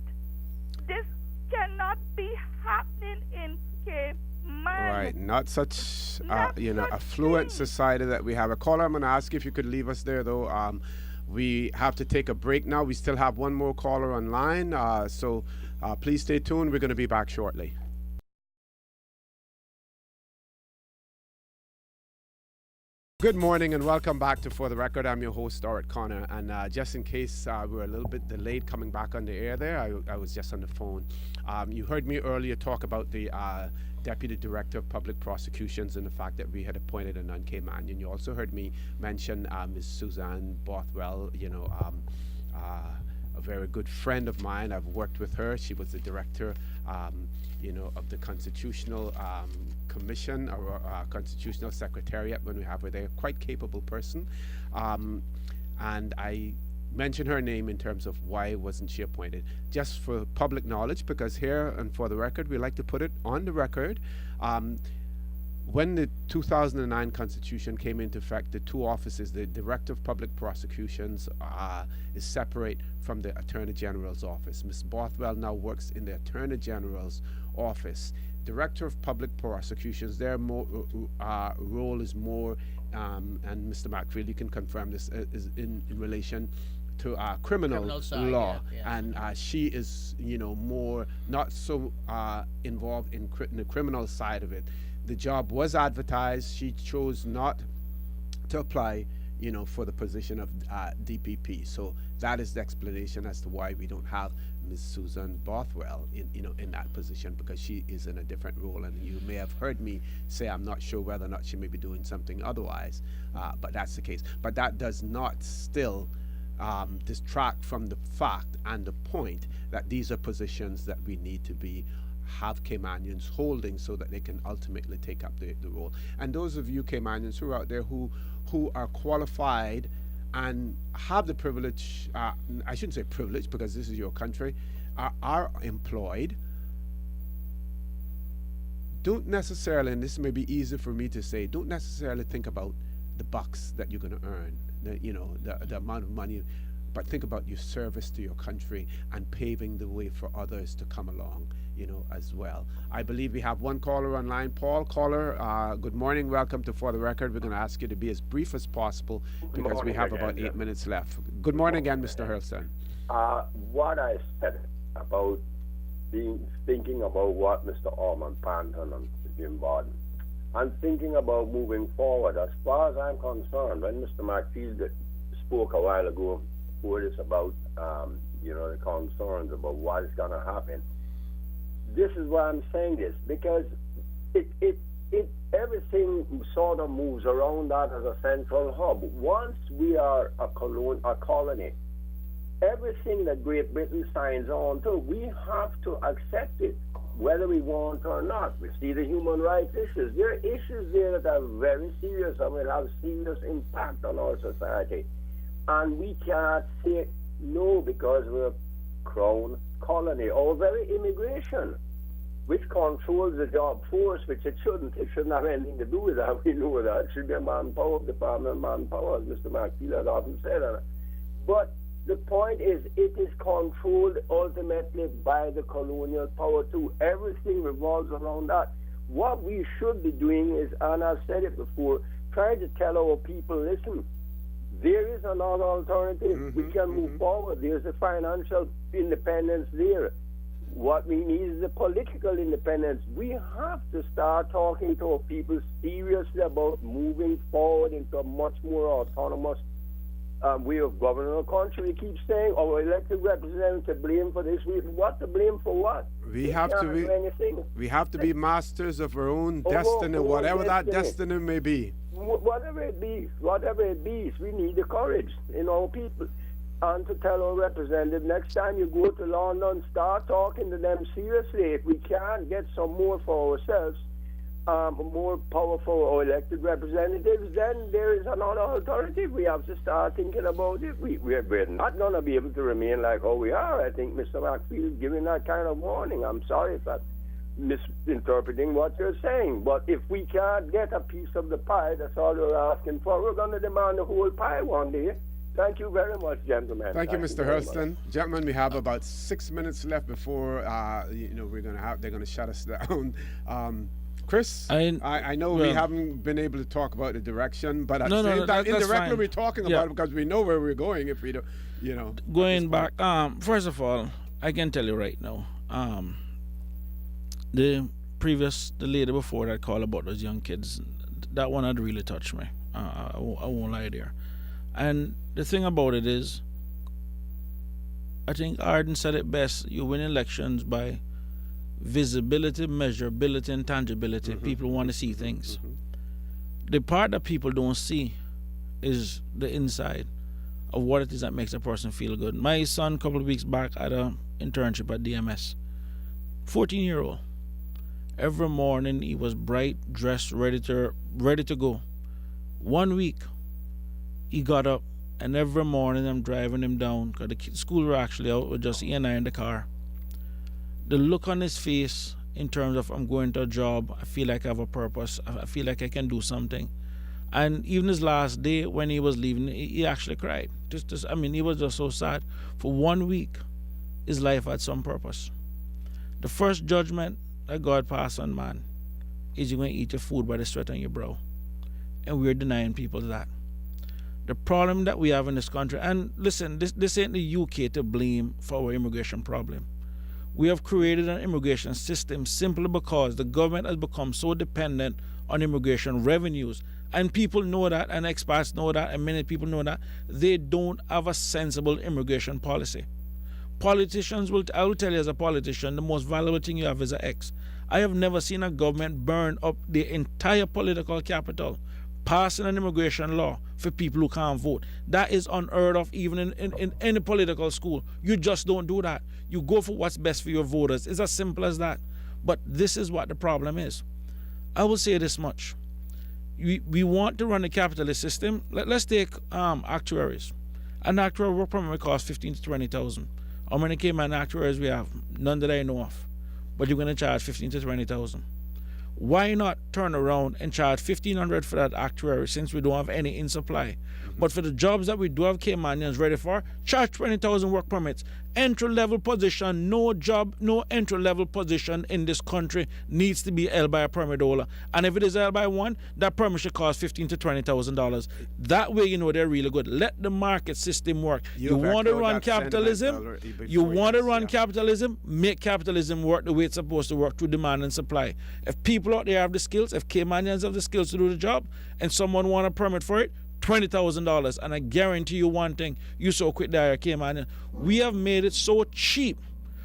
This cannot be happening in Cayman.
Right, not such affluent society that we have. A caller, I'm going to ask you if you could leave us there, though. We have to take a break now. We still have one more caller online, so please stay tuned. We're going to be back shortly. Good morning and welcome back to For the Record. I'm your host, Stuart Connor, and just in case we're a little bit delayed coming back on the air there, I was just on the phone. You heard me earlier talk about the Deputy Director of Public Prosecutions and the fact that we had appointed a non-Caymanian. You also heard me mention Ms. Suzanne Bothwell, a very good friend of mine. I've worked with her. She was the director, of the Constitutional Commission or Constitutional Secretariat when we have her there. Quite capable person. And I mention her name in terms of why wasn't she appointed, just for public knowledge, because here and For the Record we like to put it on the record. When the 2009 Constitution came into effect, the two offices, the Director of Public Prosecutions is separate from the Attorney General's office. Ms. Bothwell now works in the Attorney General's office. Director of Public Prosecutions, their role is more, and Mr. McField, you can confirm this, is in relation to criminal
side,
law,
yeah.
and she is, more not so involved in the criminal side of it. The job was advertised. She chose not to apply, for the position of DPP. So that is the explanation as to why we don't have Ms. Susan Bothwell in that position, because she is in a different role. And you may have heard me say I'm not sure whether or not she may be doing something otherwise, but that's the case. But that does not still distract from the fact and the point that these are positions that we need to have Caymanians holding so that they can ultimately take up the role. And those of you Caymanians who are out there who are qualified and have the privilege, I shouldn't say privilege because this is your country, are employed, don't necessarily, and this may be easy for me to say, don't necessarily think about the bucks that you're going to earn, the amount of money, but think about your service to your country and paving the way for others to come along, as well. I believe we have one caller online. Paul, caller, good morning. Welcome to For the Record. We're going to ask you to be as brief as possible because we have about 8 minutes left. Good morning again, Mr. Hurlston.
What I said about thinking about what Mr. Orman Panton and Jim Borden, and thinking about moving forward. As far as I'm concerned, when Mr. McField spoke a while ago before this about, the concerns about what is going to happen, this is why I'm saying this, because everything sort of moves around that as a central hub. Once we are a colony, everything that Great Britain signs on to, we have to accept it, whether we want or not. We see the human rights issues. There are issues there that are very serious and will have serious impact on our society. And we cannot say no because we're a crown colony. Our very immigration, which controls the job force, which it shouldn't have anything to do with that. We know that. It should be a manpower, Department of Manpower, as Mr. McField has often said. But the point is, it is controlled ultimately by the colonial power too. Everything revolves around that. What we should be doing is, and I've said it before, trying to tell our people, listen, there is another alternative. We can move forward. There's a financial independence there. What we need is a political independence. We have to start talking to our people seriously about moving forward into a much more autonomous way of governing our country. We keep saying our elected representatives to blame for this. What to blame for what?
We have to be masters of our own destiny, whatever that destiny may be.
Whatever it be, we need the courage in our people. And to tell our representative, next time you go to London, start talking to them seriously. If we can't get some more for ourselves, more powerful or elected representatives, then there is another alternative. We have to start thinking about it. We're not going to be able to remain like how we are. I think Mr. McField is giving that kind of warning. I'm sorry if I'm misinterpreting what you're saying. But if we can't get a piece of the pie, that's all we're asking for. We're going to demand the whole pie one day. Thank you very much, gentlemen.
Thank you, Mr. Hurston. Gentlemen, we have about 6 minutes left before they're going to shut us down. Chris, I know we haven't been able to talk about the direction, but at the same time, indirectly we're talking about it because we know where we're going if we don't,
Going back, first of all, I can tell you right now, the lady before that called about those young kids, that one had really touched me. I won't lie there. And the thing about it is, I think Arden said it best, you win elections by visibility, measurability, and tangibility. People want to see things. The part that people don't see is the inside of what it is that makes a person feel good. My son, a couple of weeks back, had an internship at DMS. 14-year-old. Every morning he was bright, dressed, ready to go. 1 week, he got up, and every morning I'm driving him down, because the school were actually out with just he and I in the car. The look on his face in terms of I'm going to a job, I feel like I have a purpose, I feel like I can do something. And even his last day when he was leaving, he actually cried. He was just so sad. For 1 week, his life had some purpose. The first judgment that God passed on man is you're going to eat your food by the sweat on your brow. And we're denying people that. The problem that we have in this country, and listen, this ain't the UK to blame for our immigration problem. We have created an immigration system simply because the government has become so dependent on immigration revenues. And people know that, and expats know that, and many people know that. They don't have a sensible immigration policy. Politicians I will tell you as a politician, the most valuable thing you have is an X. I have never seen a government burn up the entire political capital passing an immigration law for people who can't vote. That is unheard of even in any political school. You just don't do that. You go for what's best for your voters. It's as simple as that. But this is what the problem is. I will say this much. We want to run a capitalist system. Let's take actuaries. An actuary work permit costs $15,000 to $20,000. How many Cayman actuaries we have? None that I know of. But you're going to charge $15,000 to $20,000. Why not turn around and charge $1,500 for that actuary since we don't have any in supply? But for the jobs that we do have Caymanians ready for, charge 20,000 work permits. Entry-level position, no entry-level position in this country needs to be held by a permit holder. And if it is held by one, that permit should cost $15,000 to $20,000. That way, they're really good. Let the market system work. You want to run capitalism? Make capitalism work the way it's supposed to work through demand and supply. If people people out there have the skills, if Caymanians have the skills to do the job, and someone want a permit for it, $20,000. And I guarantee you one thing, you so quick there, Caymanian. We have made it so cheap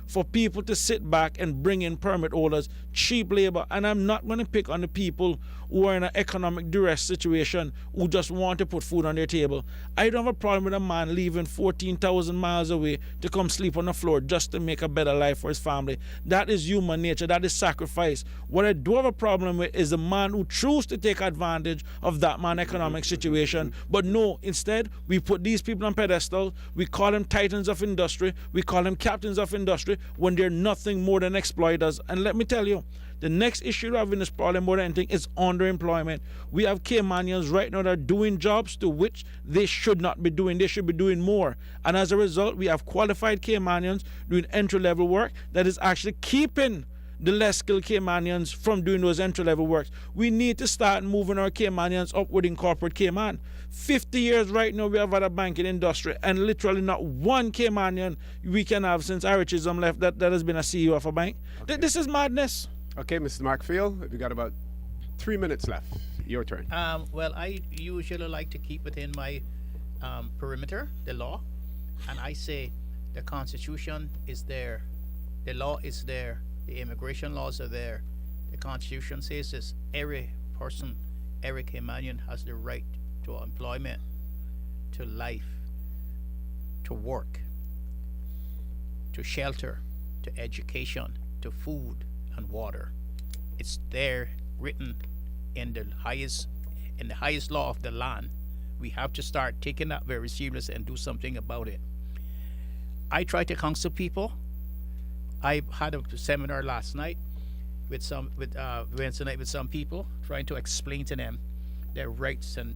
for people to sit back and bring in permit holders, cheap labor. And I'm not going to pick on the people who are in an economic duress situation, who just want to put food on their table. I don't have a problem with a man leaving 14,000 miles away to come sleep on the floor just to make a better life for his family. That is human nature. That is sacrifice. What I do have a problem with is the man who chooses to take advantage of that man's economic situation. But no, instead, we put these people on pedestal. We call them titans of industry. We call them captains of industry when they're nothing more than exploiters. And let me tell you, the next issue we have in this problem more than anything is underemployment. We have Caymanians right now that are doing jobs to which they should not be doing. They should be doing more. And as a result, we have qualified Caymanians doing entry-level work that is actually keeping the less skilled Caymanians from doing those entry-level works. We need to start moving our Caymanians upward in corporate Cayman. 50 years right now we have had a banking industry, and literally not one Caymanian we can have since Irichism left that has been a CEO of a bank. Okay. This is madness.
Okay, Mr. Markfield, we got about 3 minutes left. Your turn.
Well, I usually like to keep within my perimeter, the law, and I say the Constitution is there, the law is there, the immigration laws are there. The Constitution says this: every person, every Caymanian has the right to employment, to life, to work, to shelter, to education, to food and water. It's there, written in the highest law of the land. We have to start taking that very serious and do something about it. I try to counsel people. I had a seminar last night Wednesday night with some people, trying to explain to them their rights and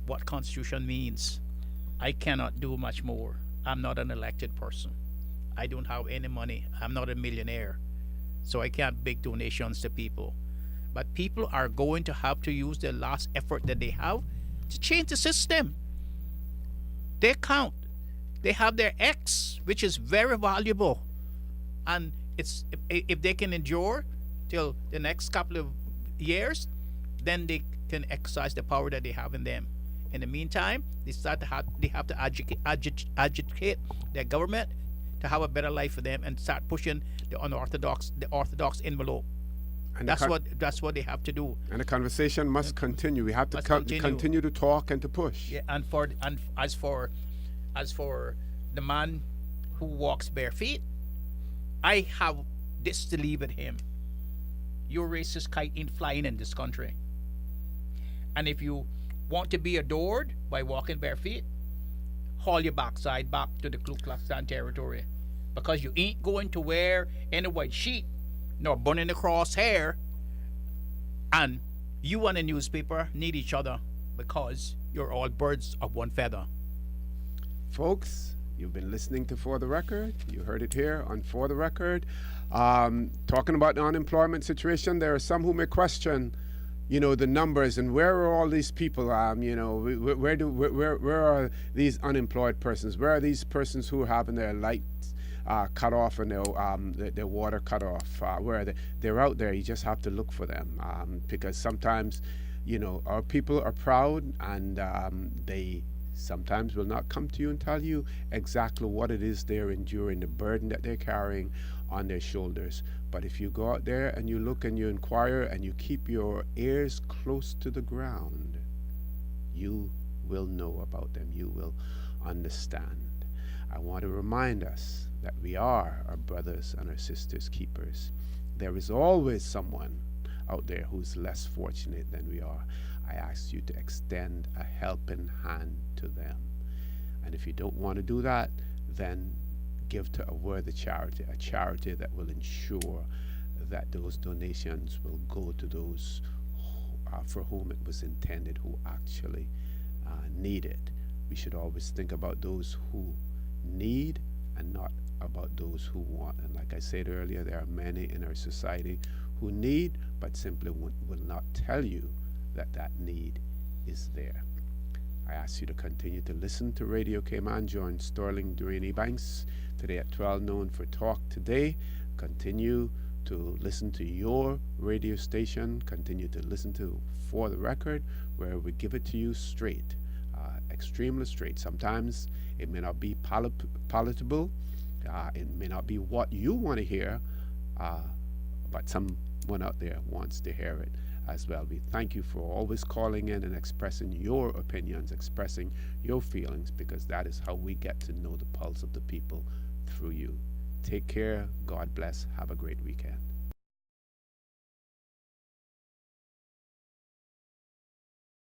what Constitution means. I cannot do much more. I'm not an elected person. I don't have any money. I'm not a millionaire. So I can't big donations to people. But people are going to have to use the last effort that they have to change the system. They count. They have their X, which is very valuable. And it's if they can endure till the next couple of years, then they can exercise the power that they have in them. In the meantime, they have to agitate their government to have a better life for them and start pushing the orthodox envelope. And that's what they have to do.
And the conversation must continue. We have to continue to talk and to push.
Yeah, and as for the man who walks bare feet, I have this to leave with him. Your racist kite ain't flying in this country. And if you want to be adored by walking bare feet, haul your backside back to the Ku Klux Klan territory, because you ain't going to wear any white sheet nor burning the crosshair, and you and the newspaper need each other because you're all birds of one feather.
Folks, you've been listening to For the Record. You heard it here on For the Record. Talking about the unemployment situation, there are some who may question, the numbers and where are all these people? Where are these unemployed persons? Where are these persons who are having their lights cut off and their water cut off? Where are they? They're out there. You just have to look for them, because sometimes, our people are proud, and they sometimes will not come to you and tell you exactly what it is they're enduring, the burden that they're carrying on their shoulders. But if you go out there and you look and you inquire and you keep your ears close to the ground, you will know about them. You will understand. I want to remind us that we are our brothers and our sisters' keepers. There is always someone out there who's less fortunate than we are. I ask you to extend a helping hand to them. And if you don't want to do that, then give to a worthy charity, a charity that will ensure that those donations will go to those for whom it was intended, who actually need it. We should always think about those who need and not about those who want. And like I said earlier, there are many in our society who need, but simply will not tell you that need is there. I ask you to continue to listen to Radio Cayman. Join Sterling Durini Banks today at 12 noon for Talk Today. Continue to listen to your radio station. Continue to listen to For the Record, where we give it to you straight, extremely straight. Sometimes it may not be palatable, it may not be what you want to hear, but someone out there wants to hear it as well. We thank you for always calling in and expressing your opinions, expressing your feelings, because that is how we get to know the pulse of the people through you. Take care. God bless. Have a great weekend.